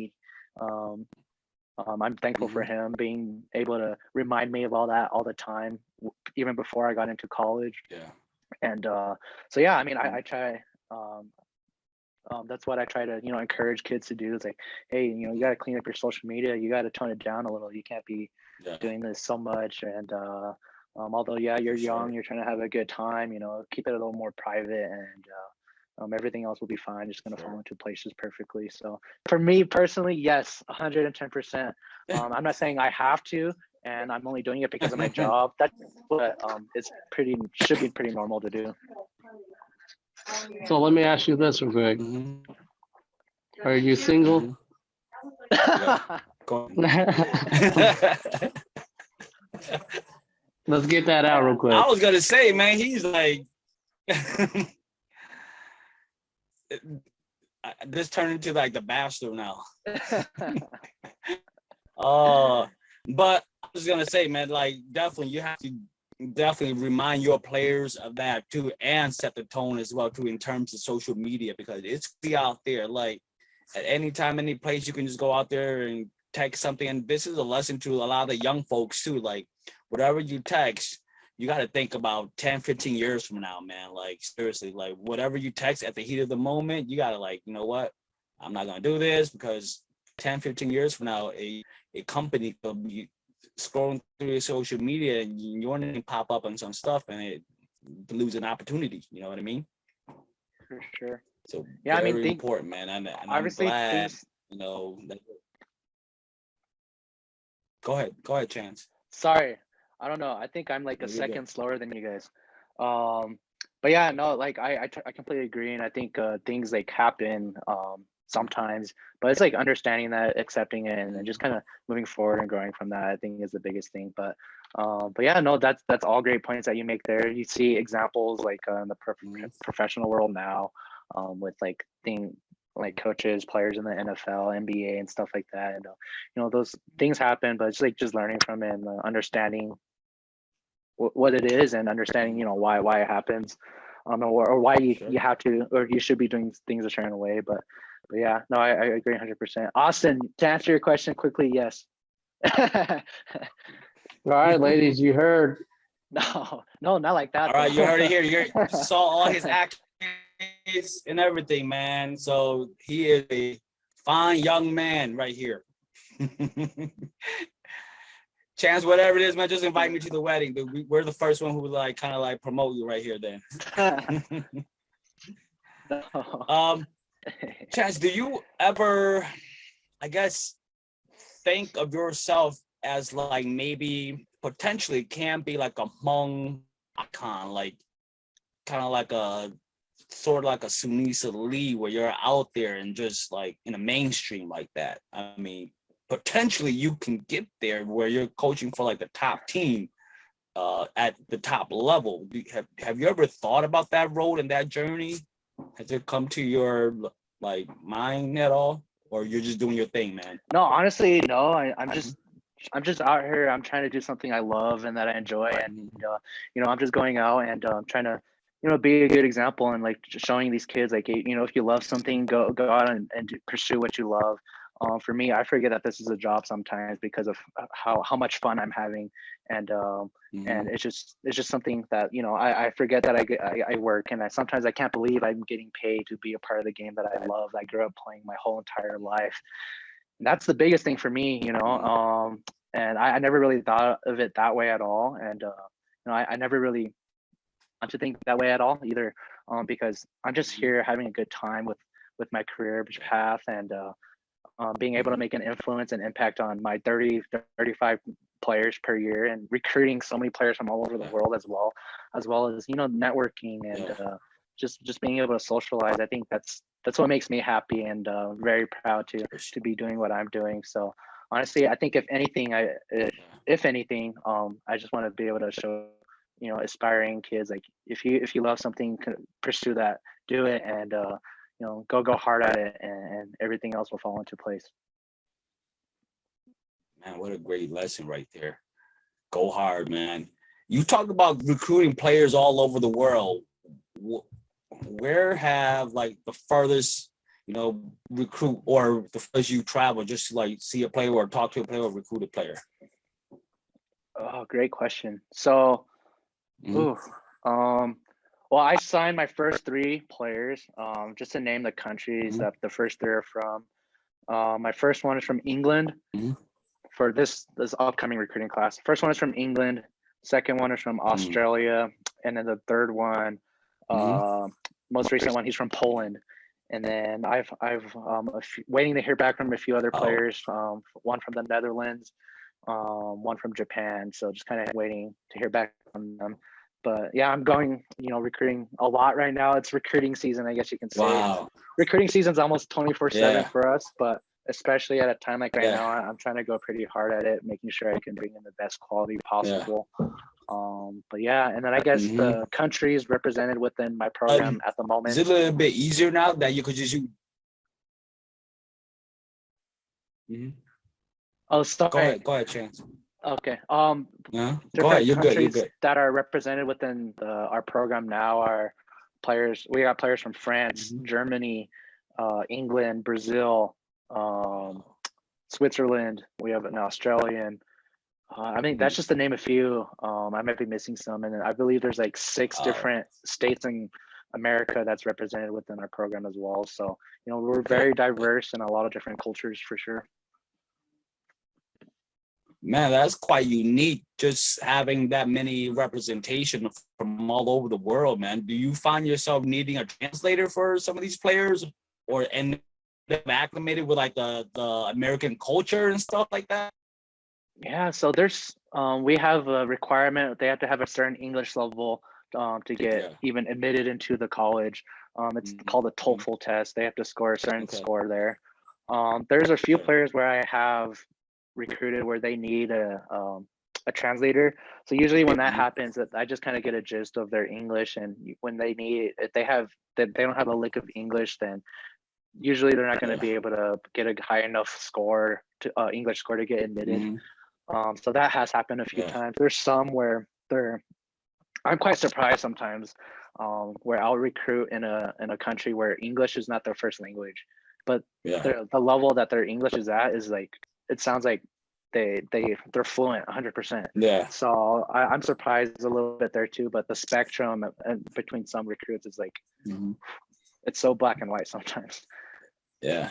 [SPEAKER 2] I'm thankful for him being able to remind me of all that all the time, even before I got into college.
[SPEAKER 1] Yeah.
[SPEAKER 2] And so yeah, I mean, I try. That's what I try to, encourage kids to do. Is like, hey, you got to clean up your social media. You got to tone it down a little. You can't be doing this so much. And although, yeah, you're young, you're trying to have a good time, keep it a little more private, and everything else will be fine. Just going to fall into places perfectly. So for me personally, yes, 110%. I'm not saying I have to, and I'm only doing it because of my job. That's what should be pretty normal to do.
[SPEAKER 3] So let me ask you this real quick. Are you single? Let's get that out real quick.
[SPEAKER 1] I was gonna say, man, he's like this turned into like The Bachelor now. But I was gonna say, man, like definitely you have to remind your players of that too, and set the tone as well too in terms of social media, because it's out there. Like at any time, any place, you can just go out there and text something. And this is a lesson to a lot of young folks too. Like whatever you text, you got to think about 10, 15 years from now, man. Like seriously, like whatever you text at the heat of the moment, you got to like, you know what? I'm not gonna do this because 10, 15 years from now, a company will be scrolling through your social media and your name pop up on some stuff and it lose an opportunity. You know what I mean?
[SPEAKER 2] For sure.
[SPEAKER 1] So
[SPEAKER 2] Yeah, I
[SPEAKER 1] very
[SPEAKER 2] mean,
[SPEAKER 1] important, man. And I'm
[SPEAKER 2] obviously
[SPEAKER 1] glad,
[SPEAKER 2] things.
[SPEAKER 1] you know. Go ahead, Chance.
[SPEAKER 2] Sorry, I don't know. I think I'm like
[SPEAKER 1] No,
[SPEAKER 2] a
[SPEAKER 1] you're good.
[SPEAKER 2] second slower than you guys. But yeah, no, like I completely agree, and I think things like happen sometimes, but it's like understanding that, accepting it, and then just kind of moving forward and growing from that. I think is the biggest thing. But yeah, no, that's all great points that you make there. You see examples like in the professional world now, with like coaches, players in the NFL, NBA, and stuff like that. And you know, those things happen, but it's like just learning from it and understanding what it is and understanding, you know, why it happens, or why you have to or you should be doing things a certain way. But yeah, no, I agree 100%. Austin, to answer your question quickly, yes.
[SPEAKER 3] All right, ladies, you heard.
[SPEAKER 2] No, not like that.
[SPEAKER 1] All right,
[SPEAKER 2] though.
[SPEAKER 1] you heard it here. You saw all his actions and everything, man. So he is a fine young man right here. Chance, whatever it is, man, just invite me to the wedding. We're the first one who would like kind of like promote you right here then.
[SPEAKER 2] No.
[SPEAKER 1] Chance, do you ever, I guess, think of yourself as like maybe potentially can be like a Hmong icon, like kind of like a sort of like a Sunisa Lee, where you're out there and just like in the mainstream like that? I mean, potentially you can get there where you're coaching for like the top team at the top level. Have you ever thought about that road and that journey? Has it come to your like mind at all, or you're just doing your thing, man?
[SPEAKER 2] No, honestly, no. I'm just out here. I'm trying to do something I love and that I enjoy, and you know, I'm just going out and trying to, you know, be a good example and like just showing these kids like, you know, if you love something, go out and pursue what you love. For me, I forget that this is a job sometimes because of how much fun I'm having, and it's just something that, you know, I forget that I work, and sometimes I can't believe I'm getting paid to be a part of the game that I love. I grew up playing my whole entire life. And that's the biggest thing for me, you know. And I never really thought of it that way at all, and you know, I never really want to think that way at all either, because I'm just here having a good time with my career path, and being able to make an influence and impact on my 35 players per year, and recruiting so many players from all over the world, as well as, you know, networking and just being able to socialize. I think that's what makes me happy, and very proud to be doing what I'm doing. So honestly, I think if anything, I just want to be able to show, you know, aspiring kids, like if you love something, pursue that, do it, and you know, go hard at it, and everything else will fall into place.
[SPEAKER 1] Man, what a great lesson right there. Go hard, man. You talked about recruiting players all over the world. Where have like the furthest, you know, recruit, or the furthest you travel just to like see a player or talk to a player or recruit a player?
[SPEAKER 2] Oh, great question. So, well, I signed my first 3 players. Just to name the countries that the first 3 are from. My first one is from England for this upcoming recruiting class. First one is from England. Second one is from Australia, and then the third one, most recent one, he's from Poland. And then I've waiting to hear back from a few other players. One from the Netherlands, one from Japan. So just kind of waiting to hear back from them. But yeah, I'm going, you know, recruiting a lot right now. It's recruiting season, I guess you can say.
[SPEAKER 1] Wow.
[SPEAKER 2] Recruiting season's almost 24/7 for us, but especially at a time like right now, I'm trying to go pretty hard at it, making sure I can bring in the best quality possible. But yeah, and then I guess the countries represented within my program at the moment.
[SPEAKER 1] Is it a little bit easier now that you could just use?
[SPEAKER 2] Oh, sorry.
[SPEAKER 1] Go ahead, Chance.
[SPEAKER 2] Okay.
[SPEAKER 1] Go ahead. You're good.
[SPEAKER 2] That are represented within our program now are players. We got players from France, Germany, England, Brazil, Switzerland. We have an Australian. I mean, that's just to name a few. I might be missing some, and I believe there's like 6 different states and America that's represented within our program as well. So, we're very diverse in a lot of different cultures for sure.
[SPEAKER 1] Man, that's quite unique, just having that many representation from all over the world, man. Do you find yourself needing a translator for some of these players, and they've acclimated with like the American culture and stuff like that?
[SPEAKER 2] Yeah, so there's we have a requirement. They have to have a certain English level to get even admitted into the college. It's called a TOEFL test. They have to score a certain score there. There's a few players where I have recruited where they need a translator. So usually when that happens, I just kind of get a gist of their English, and when they need, if they don't have a lick of English, then usually they're not going to be able to get a high enough score to English score to get admitted. So that has happened a few times. There's some where I'm quite surprised sometimes, where I'll recruit in a country where English is not their first language, but the level that their English is at is like, it sounds like they're fluent 100%.
[SPEAKER 1] Yeah.
[SPEAKER 2] So I'm surprised a little bit there too, but the spectrum between some recruits is like, it's so black and white sometimes.
[SPEAKER 1] Yeah.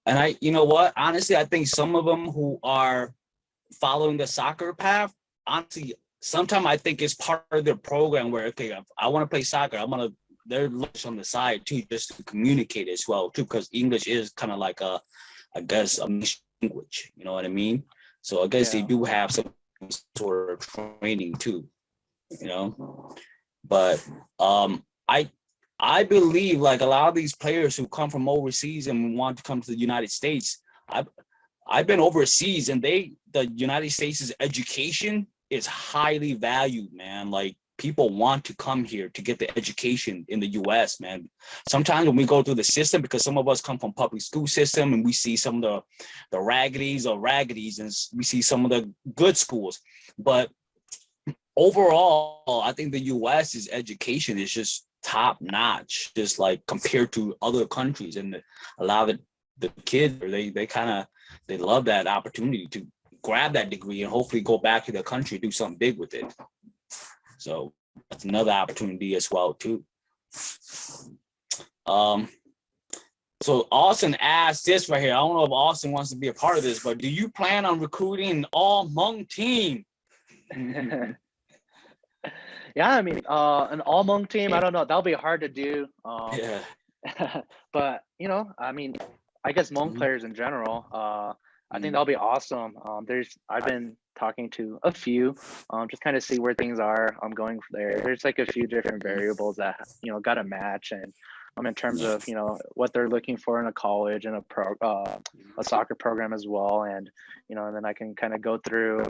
[SPEAKER 1] And you know what? Honestly, I think some of them who are following the soccer path, honestly, sometimes I think it's part of their program where, okay, I want to play soccer. They're on the side too, just to communicate as well too, because English is kind of like a language, you know what I mean? So I guess they do have some sort of training too, but I believe like a lot of these players who come from overseas and want to come to the United States, I've been overseas, and the United States' education is highly valued, man. Like, people want to come here to get the education in the US, man. Sometimes when we go through the system, because some of us come from public school system, and we see some of the raggities, and we see some of the good schools. But overall, I think the US's education is just top notch, just like compared to other countries. And a lot of the kids, they love that opportunity to grab that degree and hopefully go back to their country, do something big with it. So that's another opportunity as well too. So Austin asked this right here. I don't know if Austin wants to be a part of this, but do you plan on recruiting an all Hmong team?
[SPEAKER 2] Yeah, I mean, an all Hmong team, I don't know. That'll be hard to do. But I mean, I guess Hmong players in general, I think that'll be awesome. I've been talking to a few, just kind of see where things are. I'm going there. There's like a few different variables that got to match, and in terms of what they're looking for in a college and a soccer program as well, and and then I can kind of go through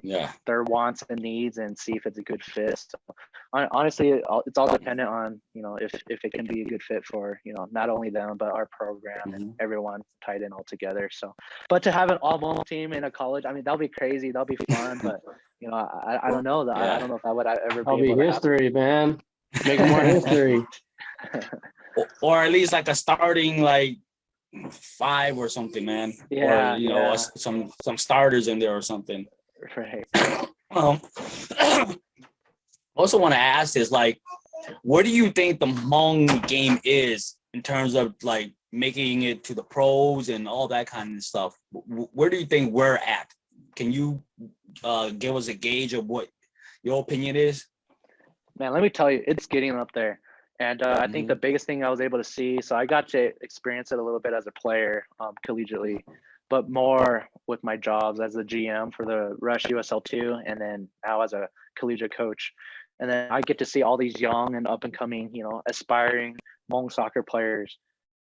[SPEAKER 2] their wants and needs and see if it's a good fit. So honestly, it's all dependent on if it can be a good fit for not only them but our program and everyone tied in all together. So, but to have an all Hmong team in a college, I mean, that'll be crazy, that'll be fun, but I don't know that. I don't know if I would ever
[SPEAKER 3] be able to history, man. Make more history.
[SPEAKER 1] Or at least like a starting like 5 or something, man. Or some starters in there or something.
[SPEAKER 2] Right.
[SPEAKER 1] Also want to ask this, like, where do you think the Hmong game is in terms of like making it to the pros and all that kind of stuff? Where do you think we're at? Can you give us a gauge of what your opinion is?
[SPEAKER 2] Man, let me tell you, it's getting up there. And I think the biggest thing I was able to see, so I got to experience it a little bit as a player, collegiately, but more with my jobs as a GM for the Rush USL2, and then now as a collegiate coach. And then I get to see all these young and up and coming, aspiring Hmong soccer players.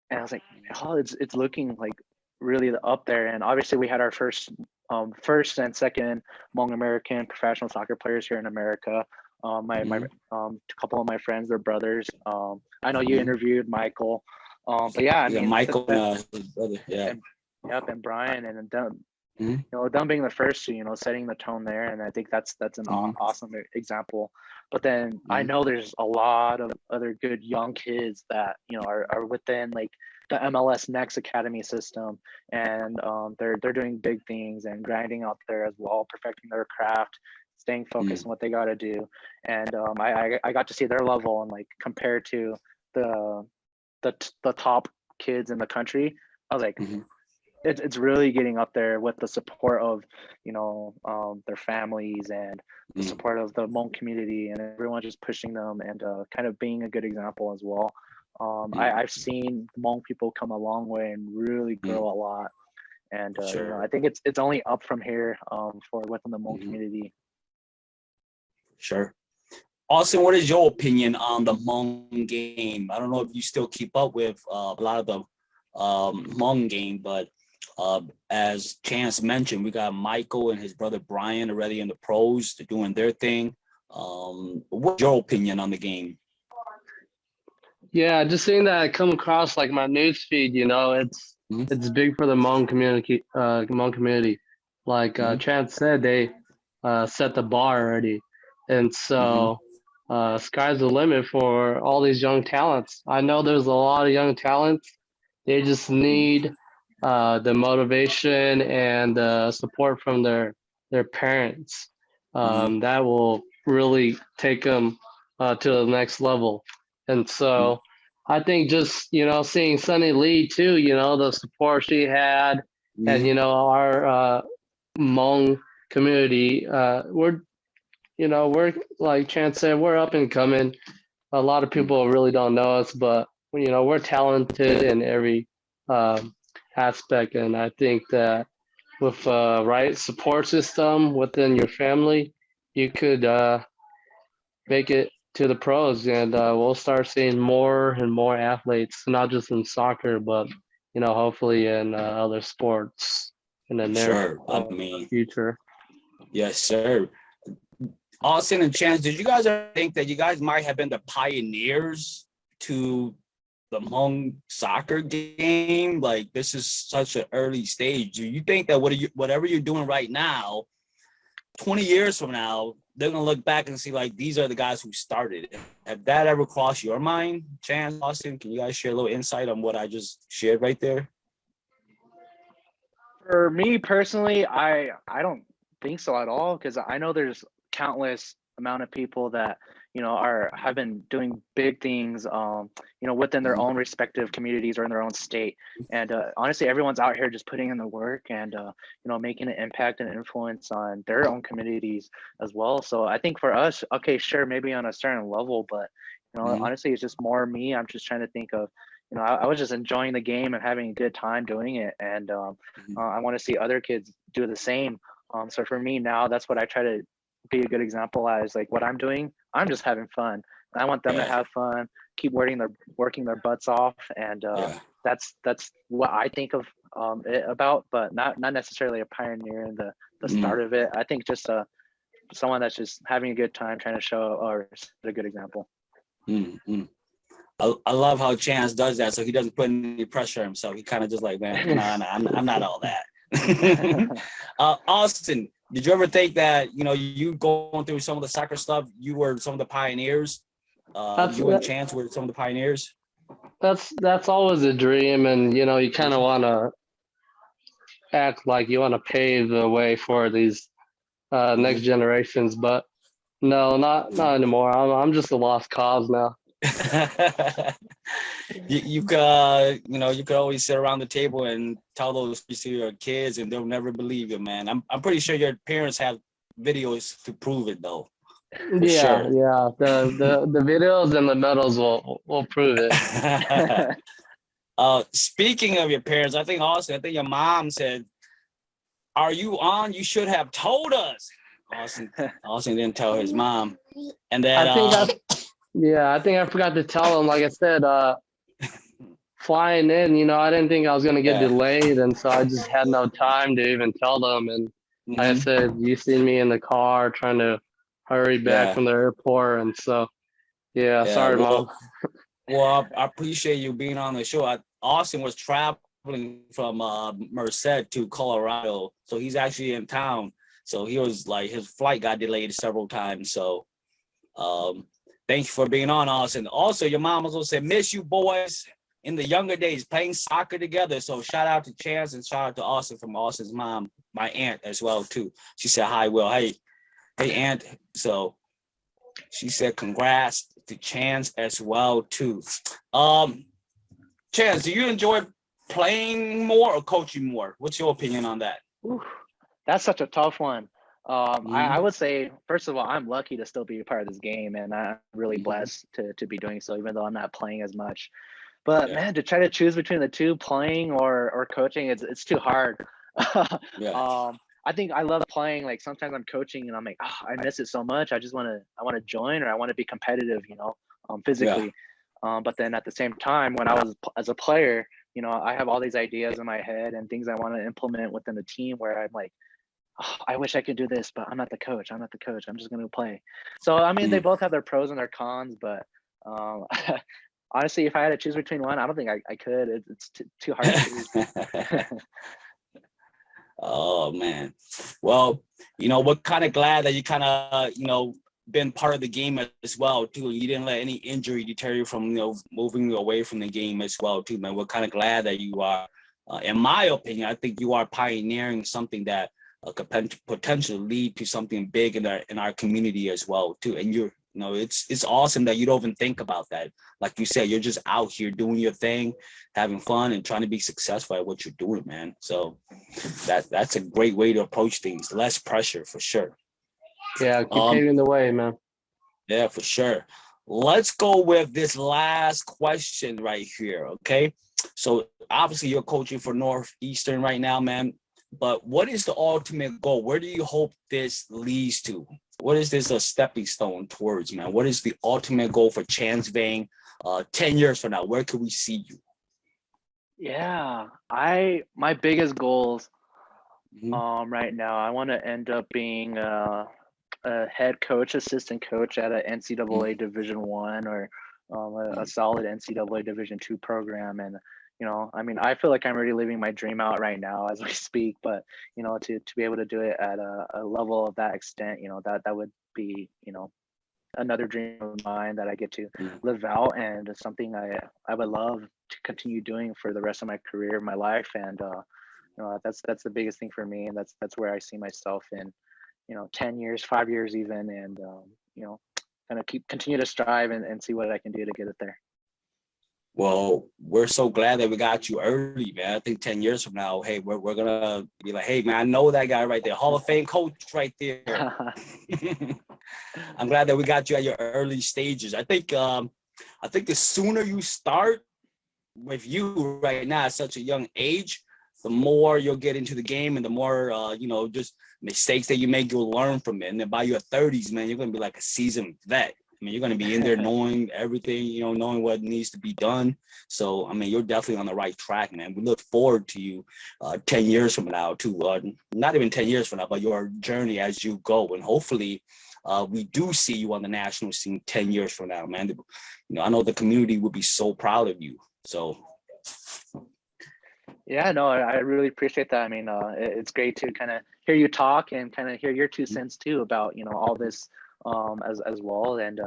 [SPEAKER 2] And I was like, oh, it's looking like really up there. And obviously we had our first and second Hmong American professional soccer players here in America. My couple of my friends, they're brothers. I know you interviewed Michael, but yeah, I mean,
[SPEAKER 1] Michael, his brother,
[SPEAKER 2] and Brian, and them, them being the first to, setting the tone there, and I think that's an awesome example. But then I know there's a lot of other good young kids that are within like the MLS Next Academy system, and they're doing big things and grinding out there as well, perfecting their craft, staying focused on what they got to do. And I got to see their level and like compared to the the top kids in the country. I was like,
[SPEAKER 1] Mm-hmm.
[SPEAKER 2] it's really getting up there with the support of their families and the
[SPEAKER 1] Mm-hmm.
[SPEAKER 2] support of the Hmong community, and everyone just pushing them and kind of being a good example as well. I've seen Hmong people come a long way and really grow a lot, and
[SPEAKER 1] Sure.
[SPEAKER 2] I think it's only up from here for within the Hmong
[SPEAKER 1] Mm-hmm.
[SPEAKER 2] community.
[SPEAKER 1] Sure. Austin, what is your opinion on the Hmong game? I don't know if you still keep up with a lot of the Hmong game, but as Chance mentioned, we got Michael and his brother Brian already in the pros. They're doing their thing. What's your opinion on the game?
[SPEAKER 3] Yeah, just seeing that come across like my news feed,
[SPEAKER 1] Mhm.
[SPEAKER 3] it's big for the Hmong community. Like
[SPEAKER 1] Mhm.
[SPEAKER 3] Chad said, they set the bar already, and so sky's the limit for all these young talents. I know there's a lot of young talents. They just need the motivation and support from their parents.
[SPEAKER 1] Mhm.
[SPEAKER 3] That will really take them to the next level. And so I think just, seeing Sunny Lee too, the support she had, and,
[SPEAKER 1] Mhm.
[SPEAKER 3] our Hmong community, we're like Chance said, we're up and coming. A lot of people really don't know us, but, we're talented in every um, aspect. And I think that with right support system within your family, you could make it to the pros, and we'll start seeing more and more athletes, not just in soccer, but hopefully in other sports in the near
[SPEAKER 1] Sure. I mean,
[SPEAKER 3] future.
[SPEAKER 1] yes, sir. Austin and Chance, did you guys ever think that you guys might have been the pioneers to the Hmong soccer game? Like, this is such an early stage. Do you think that whatever you're doing right now, 20 years from now, they're gonna look back and see like these are the guys who started it? Have that ever crossed your mind, Chance, Austin? Can you guys share a little insight on what I just shared right there?
[SPEAKER 2] For me personally, I don't think so at all, because I know there's countless amount of people that have been doing big things within their
[SPEAKER 1] Mhm.
[SPEAKER 2] own respective communities or in their own state, and honestly everyone's out here just putting in the work and making an impact and influence on their own communities as well. So I think for us, okay, sure, maybe on a certain level, but
[SPEAKER 1] Mhm.
[SPEAKER 2] honestly it's just more me. I'm just trying to think of, I was just enjoying the game and having a good time doing it, and I want to see other kids do the same. So for me now, that's what I try to be a good example as, like, what I'm doing. I'm just having fun. And I want them to
[SPEAKER 1] Yeah,
[SPEAKER 2] have fun, keep working their butts off, and
[SPEAKER 1] yeah.
[SPEAKER 2] that's what I think of it about, but not necessarily a pioneer in the
[SPEAKER 1] Mm,
[SPEAKER 2] start of it. I think just someone that's just having a good time, trying to show or set a good example.
[SPEAKER 1] mm. I love how Chance does that, so he doesn't put any pressure on himself. He kind of just like, man, nah, I'm not all that. Austin, did you ever think that you going through some of the soccer stuff, you were some of the pioneers?
[SPEAKER 3] That's
[SPEAKER 1] You and Chance were some of the pioneers.
[SPEAKER 3] that's always a dream, and you kind of want to act like you want to pave the way for these next
[SPEAKER 1] Mhm.
[SPEAKER 3] generations, but no, not anymore. I'm just a lost cause now.
[SPEAKER 1] You could you could always sit around the table and tell those stories to your kids and they'll never believe you, man. I'm pretty sure your parents have videos to prove it though, for
[SPEAKER 3] Yeah,
[SPEAKER 1] sure.
[SPEAKER 3] yeah. The videos and the medals will prove it.
[SPEAKER 1] Speaking of your parents, I think your mom said, "Are you on? You should have told us." Austin didn't tell his mom, and then
[SPEAKER 3] I think I think I forgot to tell him. Like I said, flying in, I didn't think I was gonna get
[SPEAKER 1] yeah.
[SPEAKER 3] delayed, and so I just had no time to even tell them. And like I
[SPEAKER 1] Mhm.
[SPEAKER 3] said, you seen me in the car trying to hurry back
[SPEAKER 1] Yeah.
[SPEAKER 3] from the airport, and so yeah,
[SPEAKER 1] Yeah.
[SPEAKER 3] sorry, mom.
[SPEAKER 1] Well, I appreciate you being on the show. Austin was traveling from Merced to Colorado, so he's actually in town. So he was like, his flight got delayed several times. So thank you for being on, Austin. Also, your mom also said, miss you boys in the younger days playing soccer together. So shout out to Chance and shout out to Austin from Austin's mom, my aunt as well too. She said, hi, Will. Hey, aunt. So She said congrats to Chance as well too. Chance, do you enjoy playing more or coaching more? What's your opinion on that?
[SPEAKER 2] Ooh, that's such a tough one. I
[SPEAKER 1] Mhm,
[SPEAKER 2] would say, first of all, I'm lucky to still be a part of this game, and I'm really
[SPEAKER 1] mhm.
[SPEAKER 2] blessed to be doing so, even though I'm not playing as much. But
[SPEAKER 1] Yeah,
[SPEAKER 2] man, to try to choose between the two, playing or coaching, it's too hard.
[SPEAKER 1] yeah,
[SPEAKER 2] I think I love playing. Like sometimes I'm coaching and I'm like, oh, I miss it so much. I want to join, or I want to be competitive,
[SPEAKER 1] yeah.
[SPEAKER 2] physically. But then at the same time, when I was as a player, I have all these ideas in my head and things I want to implement within the team where I'm like, oh, I wish I could do this, but I'm not the coach. I'm not the coach. I'm just going to play. So, I mean, they
[SPEAKER 1] Mm.
[SPEAKER 2] both have their pros and their cons, but honestly, if I had to choose between one, I don't think I could. It's too hard to choose.
[SPEAKER 1] Oh man. Well, we're kind of glad that you kind of, been part of the game as well too. You didn't let any injury deter you from, moving away from the game as well too, man. We're kind of glad that you are. In my opinion, I think you are pioneering something that could potentially lead to something big in our community as well too. And it's awesome that you don't even think about that. Like you said, you're just out here doing your thing, having fun, and trying to be successful at what you're doing, man. So that's a great way to approach things. Less pressure for sure.
[SPEAKER 3] Yeah, keep
[SPEAKER 1] Um,
[SPEAKER 3] paving the way, man.
[SPEAKER 1] yeah, for sure. Let's go with this last question right here. Okay. So obviously you're coaching for Northeastern right now, man. But what is the ultimate goal? Where do you hope this leads to? What is this a stepping stone towards, man? What is the ultimate goal for Chance Vang 10 years from now? Where could we see you?
[SPEAKER 2] Yeah, my biggest goals
[SPEAKER 1] Mhm,
[SPEAKER 2] right now, I want to end up being a head coach, assistant coach at a
[SPEAKER 1] mhm,
[SPEAKER 2] NCAA Division One or a
[SPEAKER 1] mhm,
[SPEAKER 2] solid NCAA Division Two program. And I mean, I feel like I'm already living my dream out right now as we speak. But to be able to do it at a level of that extent, that would be another dream of mine that I get to
[SPEAKER 1] mhm.
[SPEAKER 2] live out, and it's something I would love to continue doing for the rest of my career, my life. And that's the biggest thing for me, and that's where I see myself in 10 years, 5 years even, and you know kind of continue to strive and see what I can do to get it there.
[SPEAKER 1] Well, we're so glad that we got you early, man. I think 10 years from now, hey, we're gonna be like, hey man, I know that guy right there, Hall of Fame coach right there. I'm glad that we got you at your early stages. I think the sooner you start with you right now at such a young age, the more you'll get into the game and the more just mistakes that you make, you'll learn from it. And then by your 30s, man, you're gonna be like a seasoned vet. I mean, you're gonna be in there knowing everything, knowing what needs to be done. So, I mean, you're definitely on the right track, man. We look forward to you 10 years from now, to not even 10 years from now, but your journey as you go. And hopefully, we do see you on the national scene 10 years from now, man. I know the community would be so proud of you. So,
[SPEAKER 2] Yeah, no, I really appreciate that. I mean, it's great to kind of hear you talk and kind of hear your 2 cents too about all this as well. And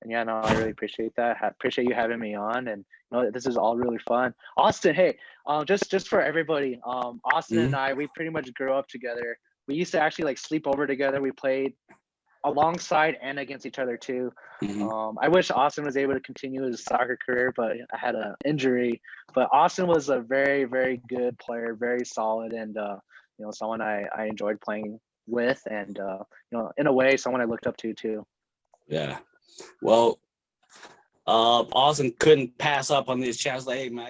[SPEAKER 2] yeah, no, I really appreciate that. Appreciate you having me on, and this is all really fun. Austin, hey, just for everybody, Austin and
[SPEAKER 1] mhm,
[SPEAKER 2] I, we pretty much grew up together. We used to actually like sleep over together. We played alongside and against each other too.
[SPEAKER 1] mhm.
[SPEAKER 2] I wish Austin was able to continue his soccer career, but I had an injury. But Austin was a very, very good player, very solid, and someone I enjoyed playing with, and in a way, someone I looked up to too.
[SPEAKER 1] Yeah. Well, Austin couldn't pass up on this chance. Like, hey, man,